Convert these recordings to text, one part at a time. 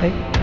play.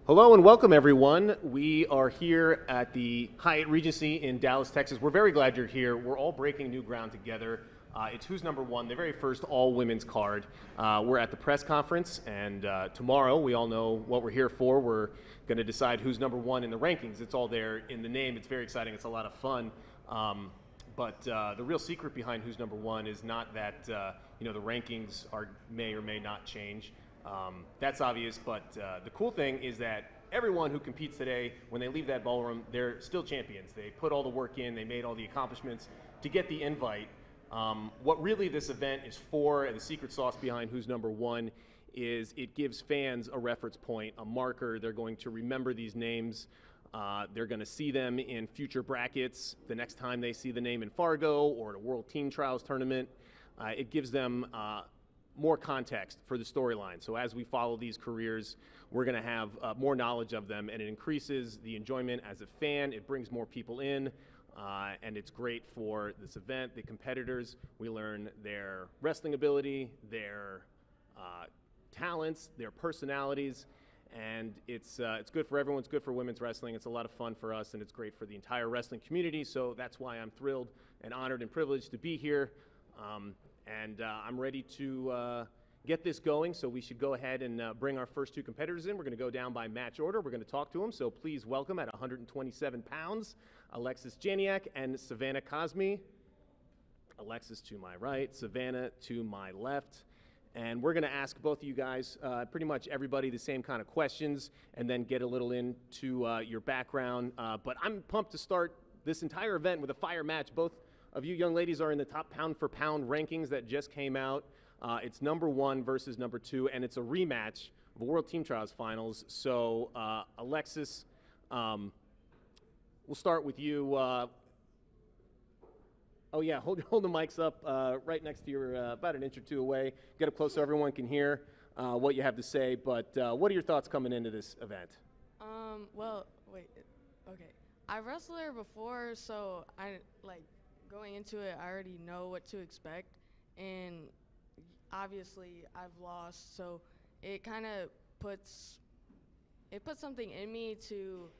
Hello and welcome, everyone. We are here at the Hyatt Regency in Dallas, Texas. We're very glad you're here. We're all breaking new ground together. It's Who's Number One, the very first all-women's card. We're at the press conference, and tomorrow, we all know what we're here for. We're going to decide who's number one in the rankings. It's all there in the name. It's very exciting. It's a lot of fun. But the real secret behind who's number one is not that the rankings may or may not change. That's obvious, but the cool thing is that everyone who competes today, when they leave that ballroom, they're still champions. They put all the work in, they made all the accomplishments to get the invite. What really this event is for, and the secret sauce behind who's number one, is it gives fans a reference point, a marker. They're going to remember these names. They're going to see them in future brackets the next time they see the name in Fargo or at a World Team Trials tournament. It gives them more context for the storyline. So as we follow these careers, we're going to have more knowledge of them, and it increases the enjoyment as a fan. It brings more people in, and it's great for this event. The competitors, we learn their wrestling ability, their talents, their personalities, and it's good for everyone. It's good for women's wrestling. It's a lot of fun for us, and it's great for the entire wrestling community. So that's why I'm thrilled and honored and privileged to be here. I'm ready to get this going, so we should go ahead and bring our first two competitors in. We're going to go down by match order. We're going to talk to them, so please welcome at 127 pounds, Alexis Janiak and Savannah Cosme. Alexis to my right, Savannah to my left. And we're going to ask both of you guys, pretty much everybody, the same kind of questions, and then get a little into your background. But I'm pumped to start this entire event with a fire match. Both of you young ladies are in the top pound-for-pound rankings that just came out. It's number one versus number two, and it's a rematch of the World Team Trials Finals. So, Alexis, we'll start with you. Hold the mics up right next to your, about an inch or two away. Get up close so everyone can hear what you have to say. But what are your thoughts coming into this event? Okay. I wrestled there before, so going into it, I already know what to expect, and obviously I've lost, so it kind of puts something in me to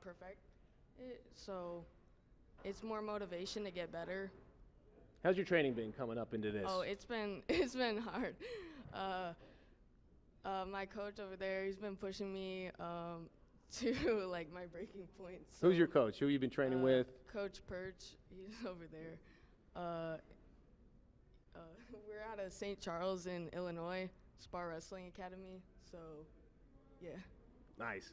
perfect it, so it's more motivation to get better. How's your training been coming up into this? Oh, it's been hard. My coach over there, he's been pushing me to my breaking points. So, who's your coach? Who have you been training with? Coach Perch, he's over there. We're out of St. Charles in Illinois, FloWrestling Academy. So, yeah. Nice.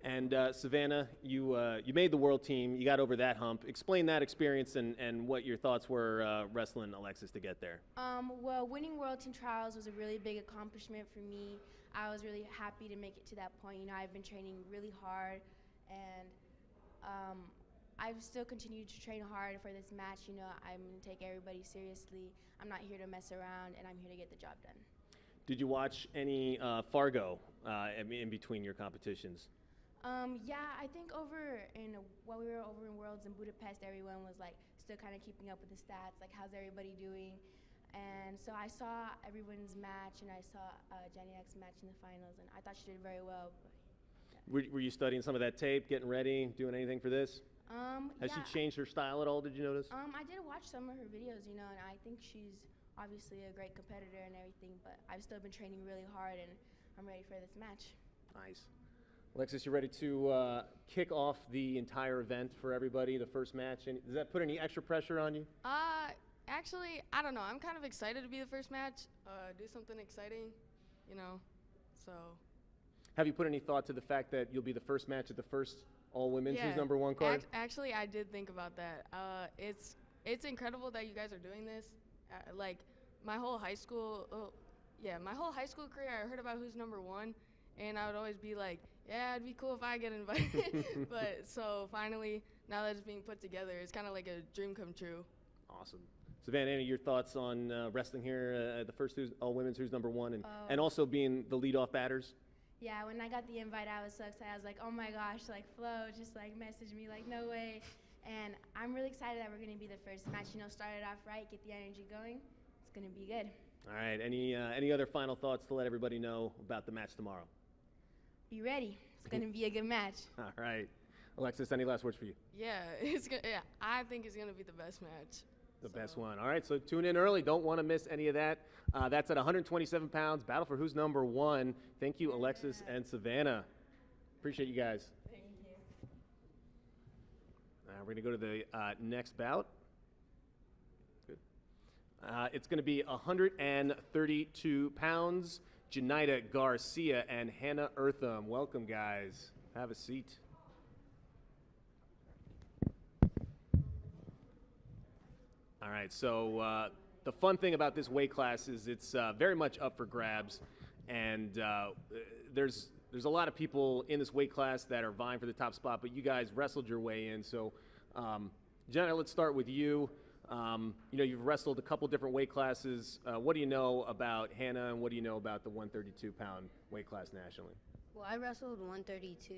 And Savannah, you made the world team. You got over that hump. Explain that experience and what your thoughts were wrestling Alexis to get there. Well, winning World Team Trials was a really big accomplishment for me. I was really happy to make it to that point. I've been training really hard, and I've still continued to train hard for this match. I'm going to take everybody seriously. I'm not here to mess around, and I'm here to get the job done. Did you watch any Fargo in between your competitions? Yeah, I think while we were over in Worlds in Budapest, everyone was still kind of keeping up with the stats, how's everybody doing? And so I saw everyone's match, and I saw Janiak's match in the finals, and I thought she did very well. But, yeah. Were you studying some of that tape, getting ready, doing anything for this? Has she changed her style at all, did you notice? I did watch some of her videos, and I think she's obviously a great competitor and everything, but I've still been training really hard, and I'm ready for this match. Nice. Alexis, you ready to kick off the entire event for everybody, the first match? And does that put any extra pressure on you? Actually, I don't know. I'm kind of excited to be the first match, do something exciting, so. Have you put any thought to the fact that you'll be the first match at the first all-women's Who's Number One card? Actually, I did think about that. It's incredible that you guys are doing this. My whole high school career, I heard about Who's Number One, and I would always be like, yeah, it'd be cool if I get invited. But so finally, now that it's being put together, it's kind of like a dream come true. Awesome. Savannah, any of your thoughts on wrestling here at the first all-women's Who's Number One, and also being the lead-off batters? Yeah, when I got the invite, I was so excited. I was like, oh my gosh, Flo just messaged me, no way. And I'm really excited that we're going to be the first match, start it off right, get the energy going. It's going to be good. All right, any other final thoughts to let everybody know about the match tomorrow? be ready. It's going to be a good match. All right. Alexis, any last words for you? Yeah, I think it's gonna be the best match. The best one. All right, so tune in early. Don't want to miss any of that. That's at 127 pounds. Battle for who's number one. Thank you, Alexis and Savannah. Appreciate you guys. Thank you. We're going to go to the next bout. Good. It's going to be 132 pounds. Janita Garcia and Hannah Eartham. Welcome, guys. Have a seat. All right, so the fun thing about this weight class is it's very much up for grabs, and there's a lot of people in this weight class that are vying for the top spot, but you guys wrestled your way in. So, Jenna, let's start with you. You've wrestled a couple different weight classes. What do you know about Hannah, and what do you know about the 132-pound weight class nationally? Well, I wrestled 132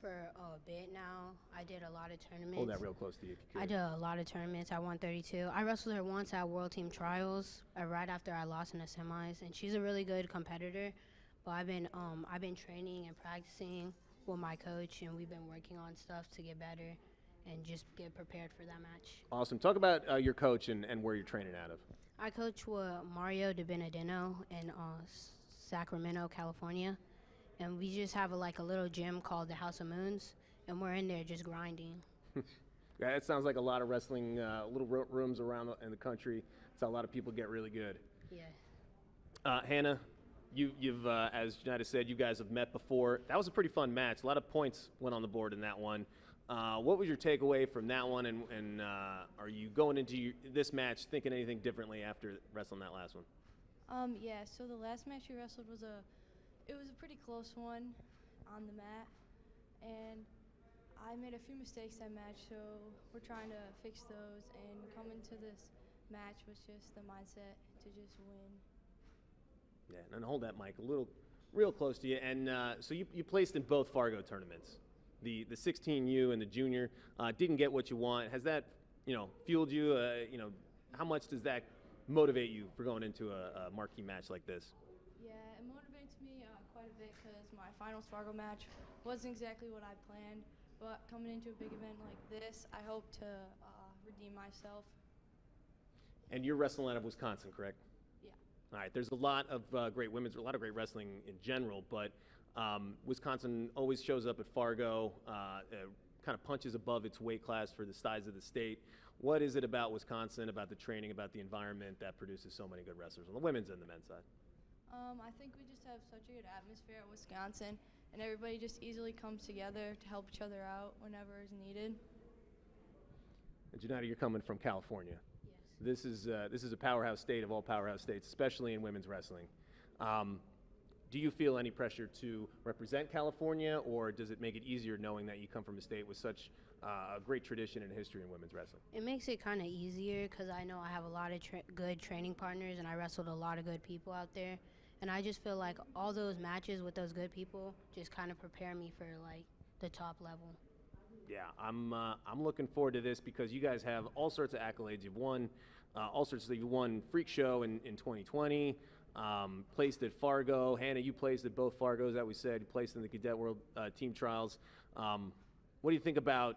for a bit now. I did a lot of tournaments. Hold that real close to you if you could. I did a lot of tournaments at 132. I wrestled her once at World Team Trials right after I lost in the semis, and she's a really good competitor. But I've been training and practicing with my coach, and we've been working on stuff to get better and just get prepared for that match. Awesome. Talk about your coach and where you're training out of. I coach with Mario De Benedino in Sacramento, California. And we just have a little gym called the House of Moons, and we're in there just grinding. Yeah, it sounds like a lot of wrestling, little rooms around in the country. It's how a lot of people get really good. Yeah. Hannah, you've as Janita said, you guys have met before. That was a pretty fun match. A lot of points went on the board in that one. What was your takeaway from that one, and are you going into this match thinking anything differently after wrestling that last one? Yeah, so the last match we wrestled was a pretty close one on the mat, and I made a few mistakes that match, so we're trying to fix those and come into this match with just the mindset to just win. Yeah, and hold that mic real close to you. And so you placed in both Fargo tournaments, the 16U and the junior. Didn't get what you want. Has that fueled you? How much does that motivate you for going into a marquee match like this? Yeah, it motivates me quite a bit because my finals Fargo match wasn't exactly what I planned, but coming into a big event like this, I hope to redeem myself. And you're wrestling out of Wisconsin, correct? Yeah. All right. There's a lot of great women's, a lot of great wrestling in general, but Wisconsin always shows up at Fargo, kind of punches above its weight class for the size of the state. What is it about Wisconsin, about the training, about the environment that produces so many good wrestlers on the women's and the men's side? I think we just have such a good atmosphere at Wisconsin, and everybody just easily comes together to help each other out whenever is needed. And Janita, you're coming from California. Yes. This is a powerhouse state of all powerhouse states, especially in women's wrestling. Do you feel any pressure to represent California, or does it make it easier knowing that you come from a state with such a great tradition and history in women's wrestling? It makes it kind of easier because I know I have a lot of good training partners, and I wrestled a lot of good people out there. And I just feel like all those matches with those good people just kind of prepare me for the top level. Yeah, I'm looking forward to this because you guys have all sorts of accolades. You've won all sorts of. You won Freak Show in 2020. Placed at Fargo. Hannah, you placed at both Fargos that we said. You placed in the Cadet World Team Trials. What do you think about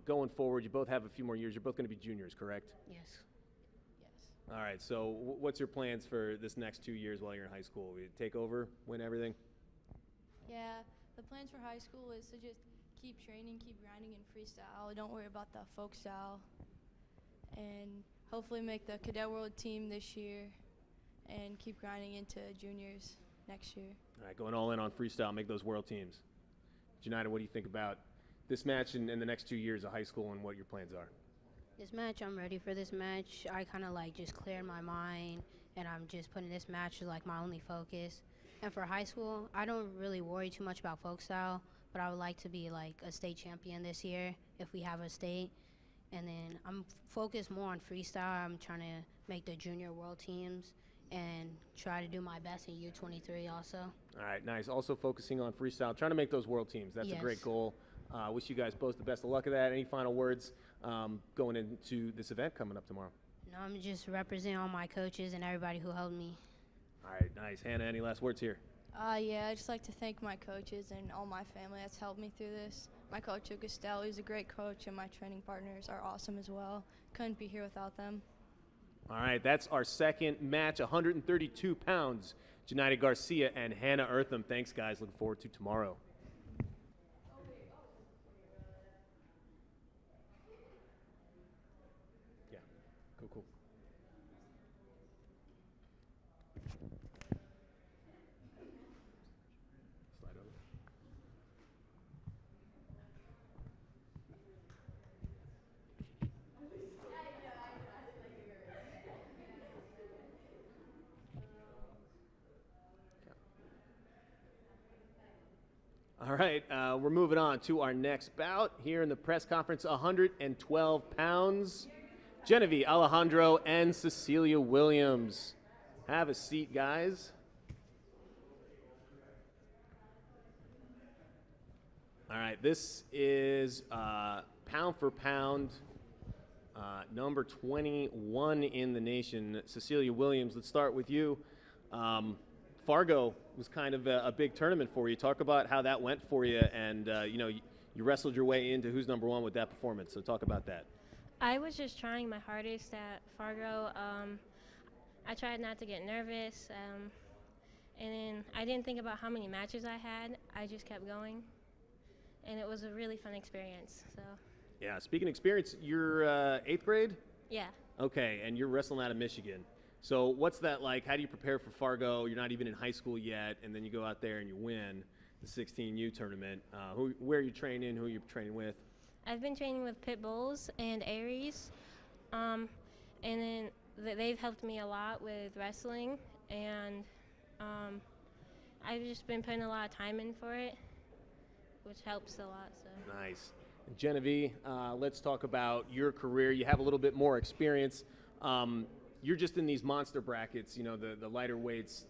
going forward? You both have a few more years. You're both going to be juniors, correct? Yes. Yes. All right. So what's your plans for this next 2 years while you're in high school? Will you take over, win everything? Yeah, the plans for high school is to just keep training, keep grinding in freestyle. Don't worry about the folk style. And hopefully make the Cadet World team this year and keep grinding into juniors next year. All right, going all in on freestyle, make those world teams. Janita, what do you think about this match and the next 2 years of high school and what your plans are? This match, I'm ready for this match. I kind of just cleared my mind, and I'm just putting this match as my only focus. And for high school, I don't really worry too much about folk style, but I would like to be a state champion this year if we have a state. And then I'm focused more on freestyle. I'm trying to make the junior world teams and try to do my best in U23 also. All right, nice. Also focusing on freestyle, trying to make those world teams. That's a great goal. Wish you guys both the best of luck of that. Any final words going into this event coming up tomorrow? No, I'm just representing all my coaches and everybody who helped me. All right, nice. Hannah, any last words here? Yeah, I'd just like to thank my coaches and all my family that's helped me through this. My coach, Costello, he's a great coach, and my training partners are awesome as well. Couldn't be here without them. All right, that's our second match, 132 pounds. Janita Garcia and Hannah Eartham. Thanks, guys. Looking forward to tomorrow. Yeah, cool. Slide over. All right, we're moving on to our next bout here in the press conference. 112 pounds. Genevieve Alejandro and Cecilia Williams. Have a seat, guys. All right, this is pound for pound, number 21 in the nation. Cecilia Williams, let's start with you. Fargo was kind of a big tournament for you. Talk about how that went for you, and you wrestled your way into who's number one with that performance. So talk about that. I was just trying my hardest at Fargo. I tried not to get nervous, and then I didn't think about how many matches I had. I just kept going, and it was a really fun experience. So. Yeah, speaking of experience, you're 8th grade? Yeah. Okay, and you're wrestling out of Michigan. So what's that like? How do you prepare for Fargo? You're not even in high school yet, and then you go out there and you win the 16U tournament. Where are you training? Who are you training with? I've been training with Pit Bulls and Aries, and then they've helped me a lot with wrestling, and I've just been putting a lot of time in for it, which helps a lot. So. Nice. Genevieve, let's talk about your career. You have a little bit more experience. You're just in these monster brackets, the lighter weights,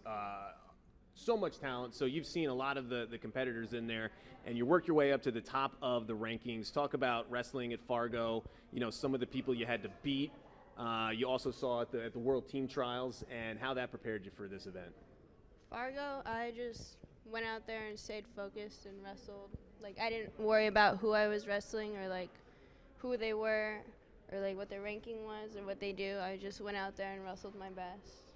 so much talent. So you've seen a lot of the competitors in there, and you work your way up to the top of the rankings. Talk about wrestling at Fargo, some of the people you had to beat. You also saw at the World Team Trials, and how that prepared you for this event. Fargo, I just went out there and stayed focused and wrestled. Like, I didn't worry about who I was wrestling or, like, who they were or, like, what their ranking was or what they do. I just went out there and wrestled my best.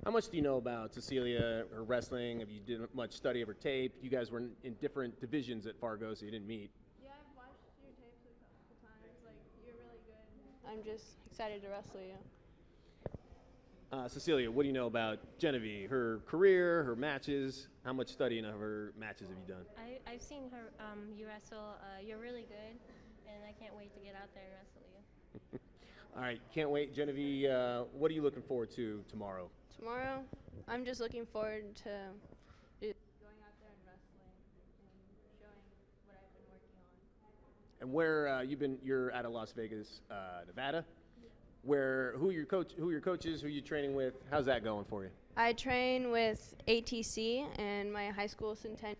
How much do you know about Cecilia, her wrestling? Have you done much study of her tape? You guys were in different divisions at Fargo, so you didn't meet. Yeah, I've watched your tapes a couple times. Like, you're really good. I'm just excited to wrestle you. Cecilia, what do you know about Genevieve, her career, her matches? How much studying of her matches have you done? I've seen her, you wrestle. You're really good, and I can't wait to get out there and wrestle you. All right, can't wait. Genevieve, what are you looking forward to tomorrow? Tomorrow, I'm just looking forward to going out there and wrestling and showing what I've been working on. And where you're out of Las Vegas, Nevada. Who are your coaches? Who are you training with? How's that going for you? I train with ATC and my high school centennial.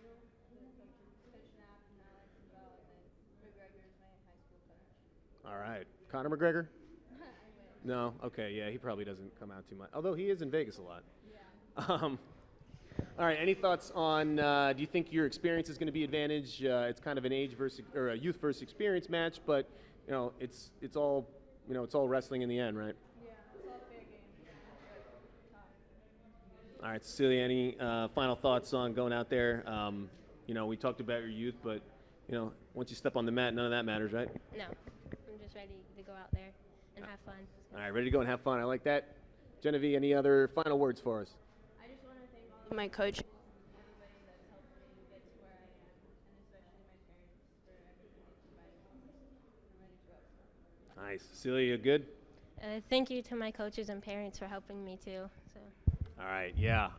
All right, Conor McGregor. No, okay, yeah, he probably doesn't come out too much. Although he is in Vegas a lot. Yeah. All right, any thoughts on? Do you think your experience is going to be advantage? It's kind of an age versus or a youth versus experience match, but it's all wrestling in the end, right? Yeah, it's all fair game. All right, Cecilia, any final thoughts on going out there? We talked about your youth, but once you step on the mat, none of that matters, right? No, I'm just ready to go out there and have fun. All right, ready to go and have fun. I like that. Genevieve, any other final words for us? I just want to thank all my coaches, everybody that's helped me get to where I am, and especially my parents for everything they provided me. I'm ready to wrestle. Nice. Cecilia, good? Thank you to my coaches and parents for helping me too. So. All right, yeah.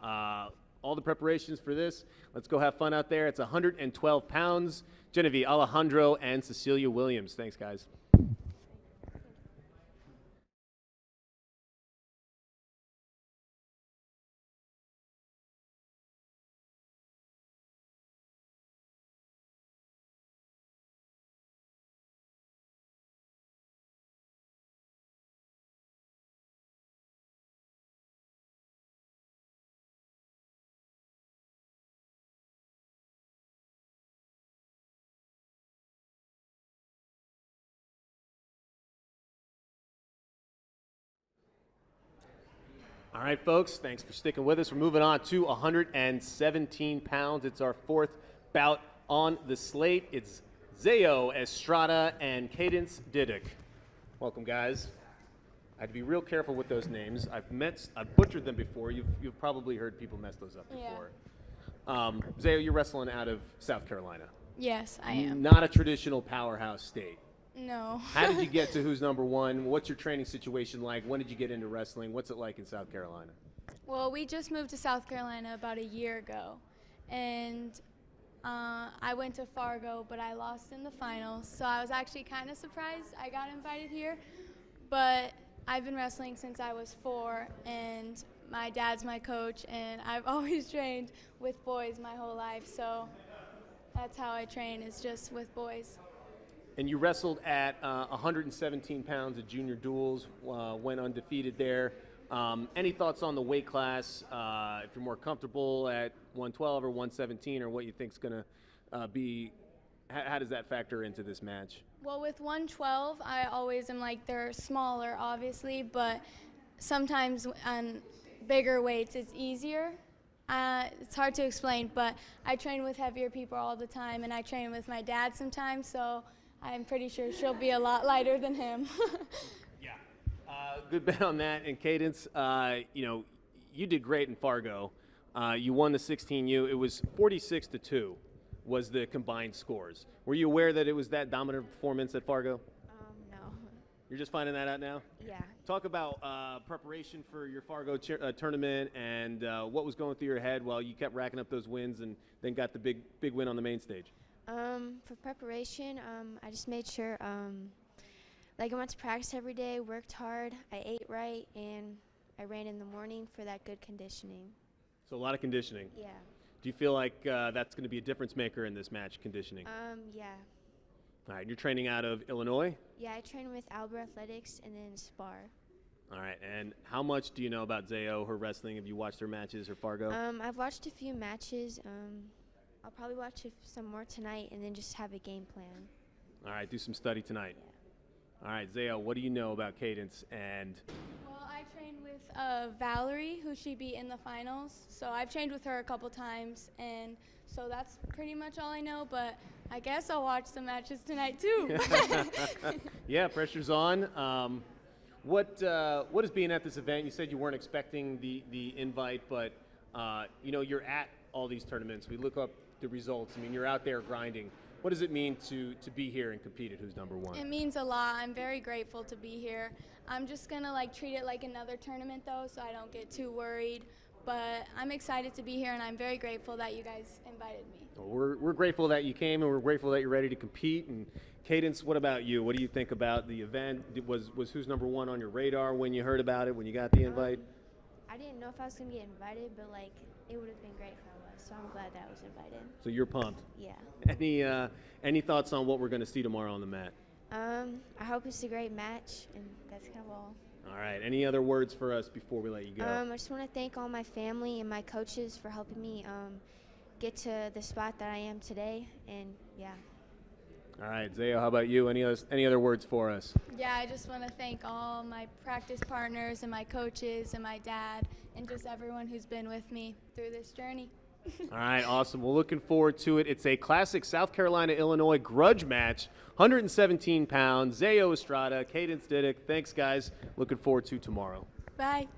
All the preparations for this. Let's go have fun out there. It's 112 pounds. Genevieve Alejandro and Cecilia Williams. Thanks, guys. All right, folks, thanks for sticking with us. We're moving on to 117 pounds. It's our fourth bout on the slate. It's Zayo Estrada and Cadence Didick. Welcome, guys. I had to be real careful with those names. I've butchered them before. You've probably heard people mess those up before. Zayo, you're wrestling out of South Carolina. Yes, I am. Not a traditional powerhouse state. No. How did you get to who's number one? What's your training situation like? When did you get into wrestling? What's it like in South Carolina? Well, we just moved to South Carolina about a year ago, and I went to Fargo, but I lost in the finals, so I was actually kind of surprised I got invited here. But I've been wrestling since I was 4, and my dad's my coach, and I've always trained with boys my whole life, so that's how I train, is just with boys. And you wrestled at 117 pounds at junior duels, went undefeated there. Any thoughts on the weight class? If you're more comfortable at 112 or 117, or what you think's going to be, how does that factor into this match? Well, with 112, I always am like, they're smaller, obviously, but sometimes on bigger weights, it's easier. It's hard to explain, but I train with heavier people all the time, and I train with my dad sometimes, so I'm pretty sure she'll be a lot lighter than him. Yeah. Good bet on that. And Cadence, you did great in Fargo. You won the 16U. It was 46-2 was the combined scores. Were you aware that it was that dominant performance at Fargo? No. You're just finding that out now? Yeah. Talk about preparation for your Fargo tournament and what was going through your head while you kept racking up those wins and then got the big win on the main stage. For preparation, I just made sure, I went to practice every day, worked hard, I ate right, and I ran in the morning for that good conditioning. So a lot of conditioning. Yeah. Do you feel like that's going to be a difference maker in this match, conditioning? Yeah. All right, you're training out of Illinois? Yeah, I train with Albert Athletics and then Spar. All right, and how much do you know about Zayo, her wrestling? Have you watched her matches or Fargo? I've watched a few matches. I'll probably watch some more tonight and then just have a game plan. All right, do some study tonight. Yeah. All right, Zayo, what do you know about Cadence? And Well, I trained with Valerie, who she beat in the finals. So I've trained with her a couple times, and so that's pretty much all I know. But I guess I'll watch some matches tonight too. yeah, pressure's on. What is being at this event? You said you weren't expecting the invite, but you're at all these tournaments. We look up the results. I mean, you're out there grinding. What does it mean to be here and compete at Who's Number One? It means a lot. I'm very grateful to be here. I'm just gonna treat it like another tournament though, so I don't get too worried. But I'm excited to be here, and I'm very grateful that you guys invited me. Well, we're grateful that you came, and we're grateful that you're ready to compete. And Cadence, what about you? What do you think about the event? Was Who's Number One on your radar when you heard about it, when you got the invite? I didn't know if I was going to get invited, but it would have been great if I was, so I'm glad that I was invited. So you're pumped. Yeah. Any thoughts on what we're going to see tomorrow on the mat? I hope it's a great match, and that's kind of all. All right. Any other words for us before we let you go? I just want to thank all my family and my coaches for helping me get to the spot that I am today, and yeah. All right, Zayo, how about you? Any other words for us? Yeah, I just want to thank all my practice partners and my coaches and my dad and just everyone who's been with me through this journey. All right, awesome. Well, looking forward to it. It's a classic South Carolina-Illinois grudge match, 117 pounds. Zayo Estrada, Cadence Didick. Thanks, guys. Looking forward to tomorrow. Bye.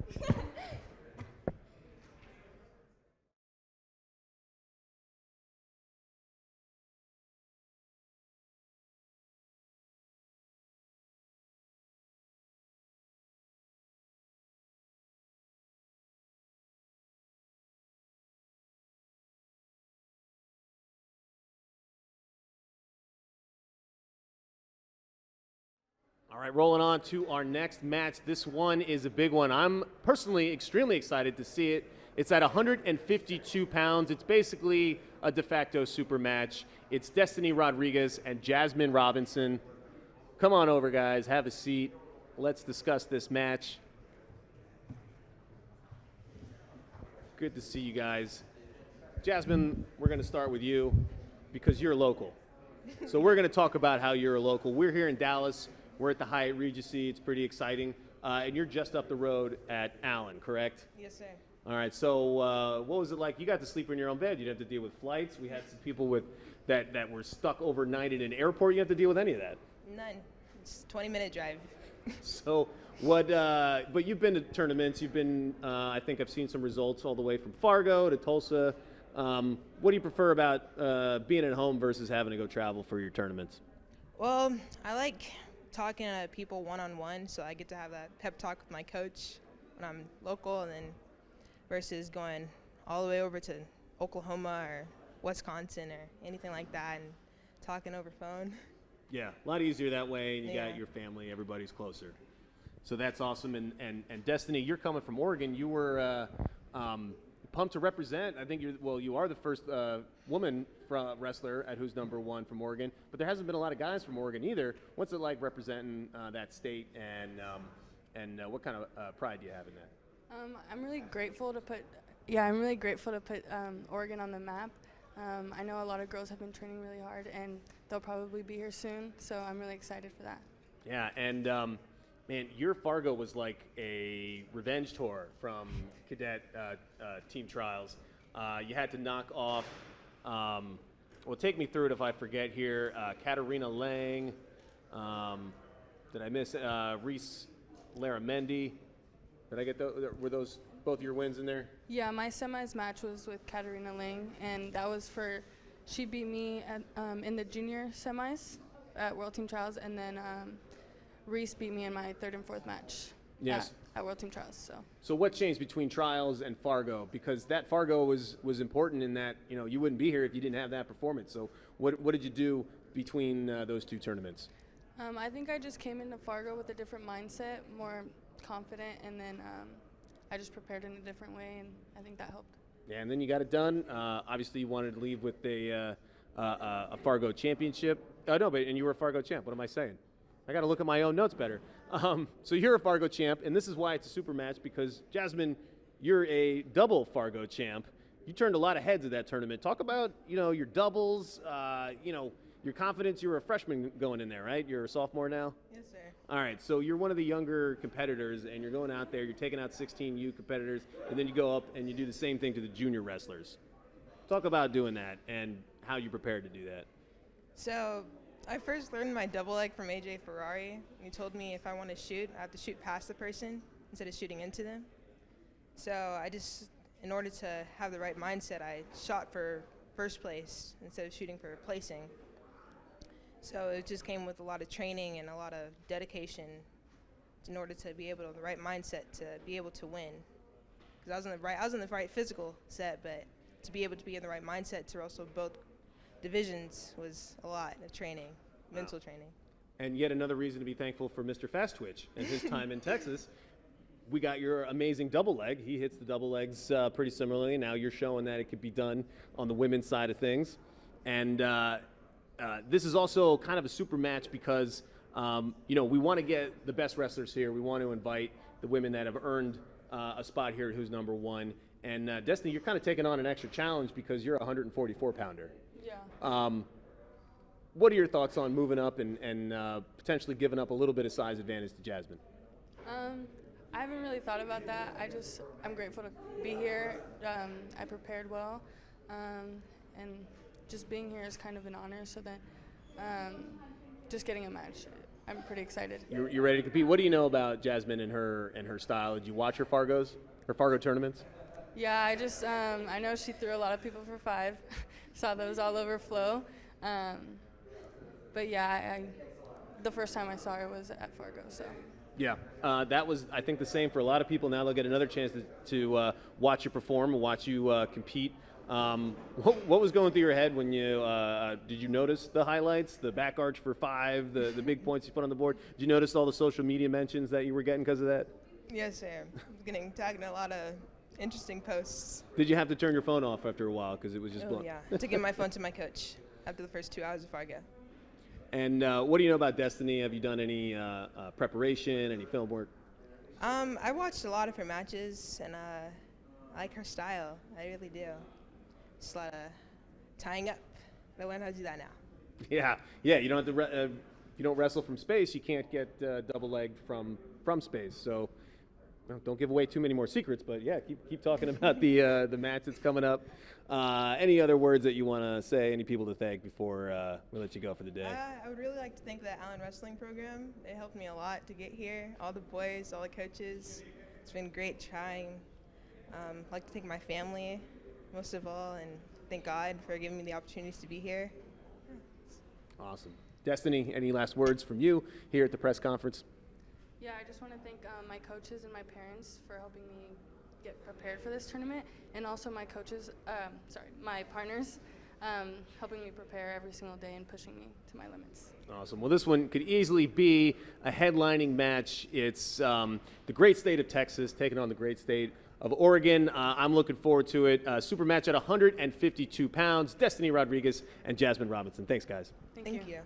All right, rolling on to our next match. This one is a big one. I'm personally extremely excited to see it. It's at 152 pounds. It's basically a de facto super match. It's Destiny Rodriguez and Jasmine Robinson. Come on over, guys. Have a seat. Let's discuss this match. Good to see you guys. Jasmine, we're going to start with you because you're local. So we're going to talk about how you're a local. We're here in Dallas. We're at the Hyatt Regency. It's pretty exciting. and you're just up the road at Allen, correct? Yes, sir. All right, so what was it like? You got to sleep in your own bed. You didn't have to deal with flights. We had some people with that were stuck overnight in an airport. You didn't have to deal with any of that. None. It's a 20-minute drive. So what? But you've been to tournaments. You've been. I think I've seen some results all the way from Fargo to Tulsa. What do you prefer about being at home versus having to go travel for your tournaments? Well, I like talking to people one-on-one, so I get to have that pep talk with my coach when I'm local, and then versus going all the way over to Oklahoma or Wisconsin or anything like that and talking over phone. Yeah, a lot easier that way. You Yeah. got your family, everybody's closer. So that's awesome. And Destiny, you're coming from Oregon. You were pumped to represent. I think you are the first woman wrestler at Who's Number One from Oregon, but there hasn't been a lot of guys from Oregon either. What's it like representing that state, and what kind of pride do you have in that? I'm really grateful to put Oregon on the map. I know a lot of girls have been training really hard, and they'll probably be here soon, so I'm really excited for that. Yeah, and man, your Fargo was like a revenge tour from cadet team trials. You had to knock off, well, take me through it if I forget here, Katarina Lang, did I miss Reese Laramendi? Did I get were those both your wins in there? Yeah, my semis match was with Katarina Lang, and that was she beat me in the junior semis at World Team Trials, and then Reese beat me in my third and fourth match at World Team Trials. So what changed between trials and Fargo? Because that Fargo was important in that you wouldn't be here if you didn't have that performance. So what did you do between those two tournaments? I think I just came into Fargo with a different mindset, more confident, and then I just prepared in a different way, and I think that helped. Yeah, and then you got it done. Obviously, you wanted to leave with a Fargo championship. No, and you were a Fargo champ. What am I saying? I got to look at my own notes better. So you're a Fargo champ, and this is why it's a super match, because Jasmine, you're a double Fargo champ. You turned a lot of heads at that tournament. Talk about your doubles. Your confidence. You were a freshman going in there, right? You're a sophomore now. Yes, sir. All right, so you're one of the younger competitors, and you're going out there, you're taking out 16U competitors, and then you go up and you do the same thing to the junior wrestlers. Talk about doing that and how you prepared to do that. So I first learned my double leg from AJ Ferrari. He told me if I want to shoot, I have to shoot past the person instead of shooting into them. So in order to have the right mindset, I shot for first place instead of shooting for placing. So it just came with a lot of training and a lot of dedication in order to be able to the right mindset to be able to win. Because I was in the right physical set, but to be able to be in the right mindset to wrestle both divisions was a lot of training, mental training. And yet another reason to be thankful for Mr. Fast Twitch and his time in Texas. We got your amazing double leg. He hits the double legs pretty similarly. Now you're showing that it could be done on the women's side of things. And this is also kind of a super match because, we want to get the best wrestlers here. We want to invite the women that have earned a spot here at Who's Number One. And Destiny, you're kind of taking on an extra challenge because you're a 144-pounder. Yeah. What are your thoughts on moving up and potentially giving up a little bit of size advantage to Jasmine? I haven't really thought about that. I'm grateful to be here. I prepared well, and just being here is kind of an honor. So then, just getting a match, I'm pretty excited. You're ready to compete. What do you know about Jasmine and her style? Did you watch her Fargo tournaments? Yeah, I know she threw a lot of people for 5. Saw those all over Flow. But yeah, the first time I saw her was at Fargo. So. Yeah, that was, I think, the same for a lot of people. Now they'll get another chance to watch you perform and watch you compete. What was going through your head when did you notice the highlights, the back arch for 5, the big points you put on the board? Did you notice all the social media mentions that you were getting because of that? Yes, sir. I was getting tagged in a lot of interesting posts. Did you have to turn your phone off after a while because it was just yeah. I had to give my phone to my coach after the first 2 hours of Fargo. And what do you know about Destiny? Have you done any preparation, any film work? I watched a lot of her matches, and I like her style. I really do. Just a lot of tying up. I learned how to do that now. Yeah. You don't have to. If you don't wrestle from space, you can't get double legged from from space. So well, don't give away too many more secrets, but yeah, keep talking about the match that's coming up. Any other words that you want to say? Any people to thank before we let you go for the day? I would really like to thank the Allen Wrestling program. It helped me a lot to get here. All the boys, all the coaches. It's been great trying. I'd like to thank my family, most of all, and thank God for giving me the opportunities to be here. Awesome. Destiny, any last words from you here at the press conference? Yeah, I just want to thank my coaches and my parents for helping me get prepared for this tournament, and also my my partners, helping me prepare every single day and pushing me to my limits. Awesome. Well, this one could easily be a headlining match. It's the great state of Texas taking on the great state of Oregon. I'm looking forward to it. Super match at 152 pounds. Destiny Rodriguez and Jasmine Robinson. Thanks, guys. Thank you.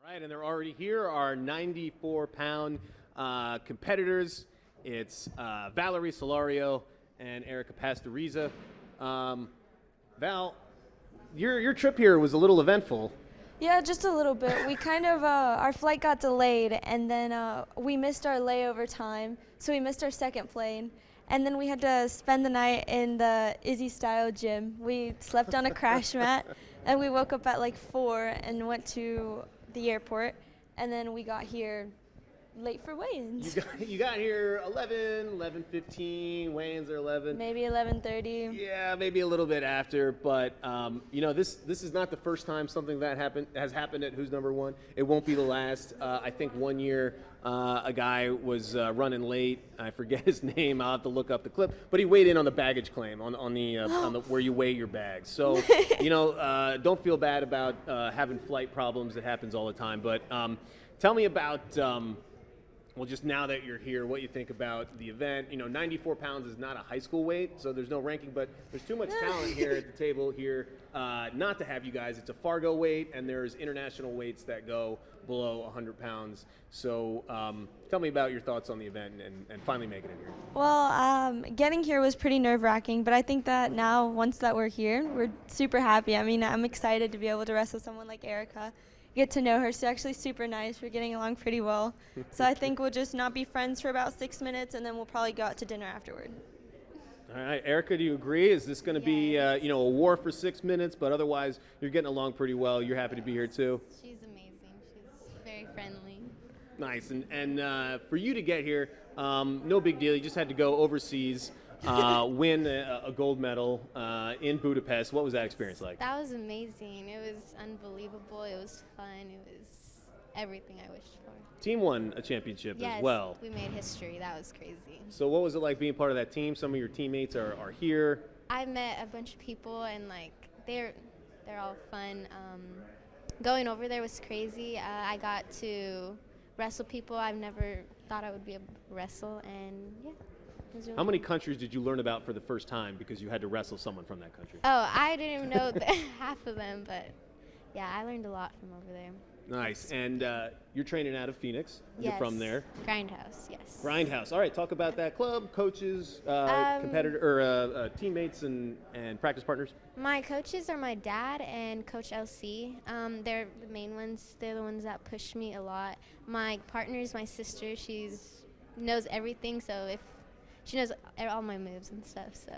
All right, and they're already here, our 94-pound competitors. It's Valerie Solario and Erica Pastoriza. Val, your trip here was a little eventful. Yeah, just a little bit. We kind of, our flight got delayed, and then we missed our layover time, so we missed our second plane. And then we had to spend the night in the Izzy Style gym. We slept on a crash mat, and we woke up at like 4 and went to the airport, and then we got here late for weigh-ins. You got here 11:15. Weigh-ins are 11. Maybe 11:30. Yeah, maybe a little bit after, but you know, this is not the first time something that has happened at Who's Number One. It won't be the last. I think one year a guy was running late. I forget his name. I'll have to look up the clip, but he weighed in on the baggage claim on the where you weigh your bags. So you know, don't feel bad about having flight problems. It happens all the time. But tell me about. Well, just now that you're here, what you think about the event. You know, 94 pounds is not a high school weight, so there's no ranking, but there's too much talent here at the table here not to have you guys. It's a Fargo weight, and there's international weights that go below 100 pounds. So tell me about your thoughts on the event and finally making it here. Well, getting here was pretty nerve-wracking, but I think that now, once that we're here, we're super happy. I mean, I'm excited to be able to wrestle someone like Erica. Get to know her. She's actually super nice. We're getting along pretty well. So I think we'll just not be friends for about 6 minutes, and then we'll probably go out to dinner afterward. All right, Erica, do you agree? Is this going to be you know, a war for 6 minutes, but otherwise you're getting along pretty well? You're happy to be here too? She's amazing. She's very friendly. Nice. And for you to get here, no big deal. You just had to go overseas, win a gold medal in Budapest. What was that experience like? That was amazing. It was unbelievable. It was fun. It was everything I wished for. Team won a championship as well. We made history. That was crazy. So what was it like being part of that team? Some of your teammates are here. I met a bunch of people, and like they're all fun. Going over there was crazy. I got to wrestle people I've never thought I would be able to wrestle, and yeah. Really How many countries did you learn about for the first time because you had to wrestle someone from that country? Oh, I didn't even know half of them, but yeah, I learned a lot from over there. Nice. And you're training out of Phoenix. Yes. You're from there. Grindhouse, yes. Grindhouse. All right, talk about that club, coaches, teammates, and practice partners. My coaches are my dad and Coach LC. They're the main ones. They're the ones that push me a lot. My partner is my sister. She knows everything, so she knows all my moves and stuff, so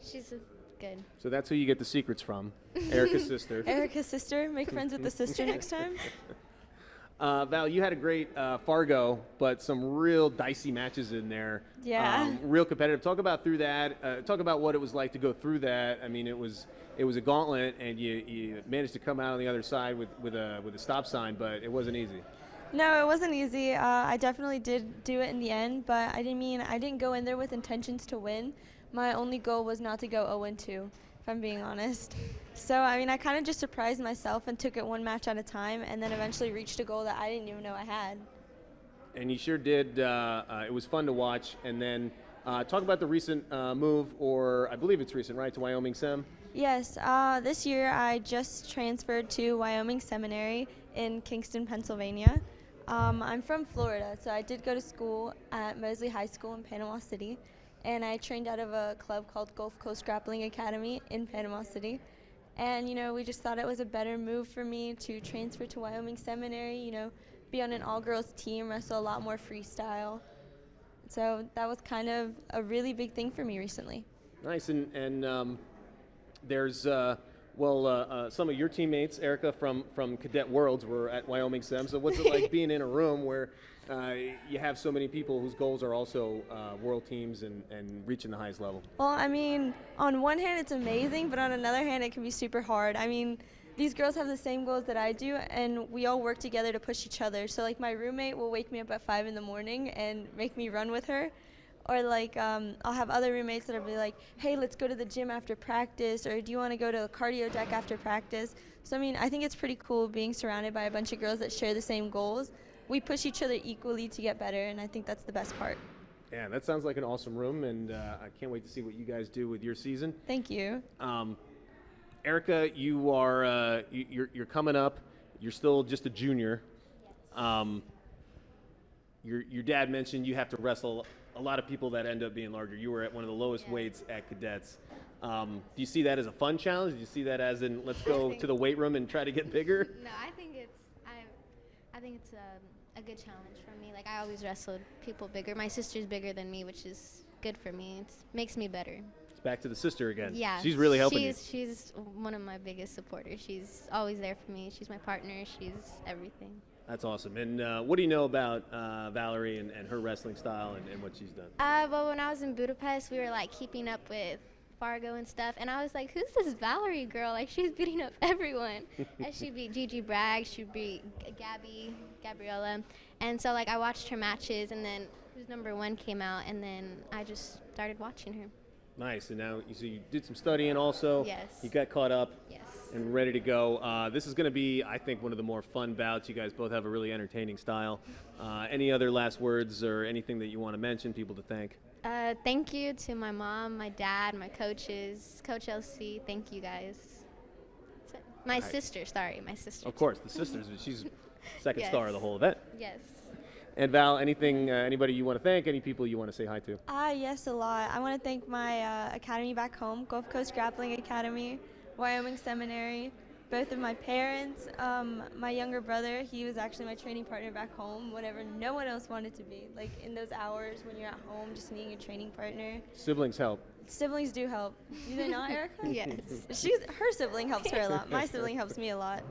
she's good. So that's who you get the secrets from, Erica's sister. Erica's sister. Make friends with the sister next time. Val, you had a great Fargo, but some real dicey matches in there. Yeah. Real competitive. Talk about through that. Talk about what it was like to go through that. I mean, it was a gauntlet, and you managed to come out on the other side with a stop sign, but it wasn't easy. No, it wasn't easy. I definitely did do it in the end, but I didn't go in there with intentions to win. My only goal was not to go 0-2, if I'm being honest. So, I mean, I kind of just surprised myself and took it one match at a time, and then eventually reached a goal that I didn't even know I had. And you sure did. It was fun to watch, and then Talk about the recent move, or I believe it's recent, right, to Wyoming Sem? Yes, this year I just transferred to Wyoming Seminary in Kingston, Pennsylvania. I'm from Florida, so I did go to school at Mosley High School in Panama City, and I trained out of a club called Gulf Coast Grappling Academy in Panama City. And, we just thought it was a better move for me to transfer to Wyoming Seminary, be on an all-girls team, wrestle a lot more freestyle. So that was kind of a really big thing for me recently. Nice, and there's some of your teammates, Erica, from Cadet Worlds, were at Wyoming Sem. So what's it like being in a room where you have so many people whose goals are also world teams and reaching the highest level? Well, I mean, on one hand it's amazing, but on another hand it can be super hard. I mean, these girls have the same goals that I do, and we all work together to push each other. So like my roommate will wake me up at 5 in the morning and make me run with her. Or like I'll have other roommates that will be like, hey, let's go to the gym after practice, or do you want to go to the cardio deck after practice? So I mean, I think it's pretty cool being surrounded by a bunch of girls that share the same goals. We push each other equally to get better, and I think that's the best part. Yeah, that sounds like an awesome room, and I can't wait to see what you guys do with your season. Thank you. Erica, you are you're coming up. You're still just a junior. Your dad mentioned you have to wrestle a lot of people that end up being larger. You were at one of the lowest weights at cadets. Do you see that as a fun challenge? Do you see that as in let's go to the weight room and try to get bigger? No, I think it's a good challenge for me. Like I always wrestled people bigger. My sister's bigger than me, which is good for me. It makes me better. It's back to the sister again. Yeah, she's really helping you. She's one of my biggest supporters. She's always there for me. She's my partner. She's everything. That's awesome. And what do you know about Valerie and her wrestling style and what she's done? Well, when I was in Budapest, we were like keeping up with Fargo and stuff, and I was like, who's this Valerie girl? Like, she's beating up everyone. And she beat Gigi Bragg, she beat Gabriella. And so, like, I watched her matches, and then Who's Number One came out, and then I just started watching her. Nice. And now you did some studying also. Yes. You got caught up. Yes. And ready to go. This is going to be, I think, one of the more fun bouts. You guys both have a really entertaining style. Any other last words or anything that you want to mention, people to thank? Thank you to my mom, my dad, my coaches, Coach LC. Thank you guys. My sister. Of course, the sisters. She's second Yes. star of the whole event. Yes. And Val, anybody you want to thank? Any people you want to say hi to? Yes, a lot. I want to thank my academy back home, Gulf Coast Grappling Academy, Wyoming Seminary, both of my parents, my younger brother. He was actually my training partner back home whenever no one else wanted to be. Like in those hours when you're at home just needing a training partner. Siblings help. Siblings do help. Do they not, Erica? Yes. Her sibling helps her a lot. My sibling helps me a lot.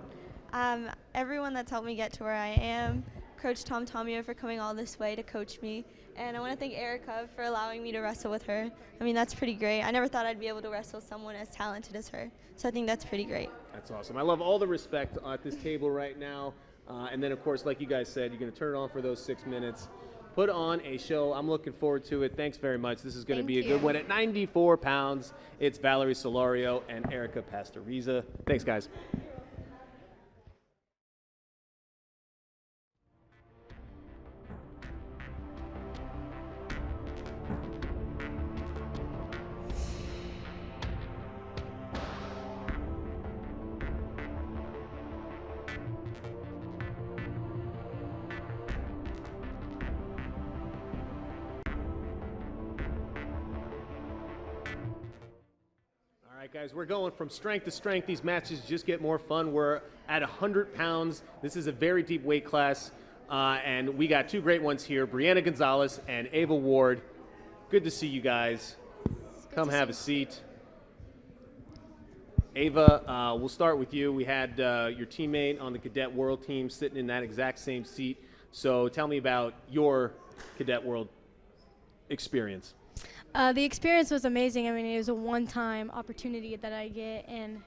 Everyone that's helped me get to where I am. Coach Tom Tomio for coming all this way to coach me. And I want to thank Erica for allowing me to wrestle with her. I mean, that's pretty great. I never thought I'd be able to wrestle someone as talented as her. So I think that's pretty great. That's awesome. I love all the respect at this table right now. And then, of course, like you guys said, you're going to turn it on for those 6 minutes. Put on a show. I'm looking forward to it. Thanks very much. This is going to be a good one. At 94 pounds, it's Valerie Solario and Erica Pastoriza. Thanks, guys. All right, guys, we're going from strength to strength. These matches just get more fun. We're at 100 pounds. This is a very deep weight class, and we got two great ones here, Brianna Gonzalez and Ava Ward. Good to see you guys. Come have a seat. Ava, we'll start with you. We had your teammate on the Cadet World team sitting in that exact same seat. So tell me about your Cadet World experience. The experience was amazing. I mean, it was a one-time opportunity that I get, and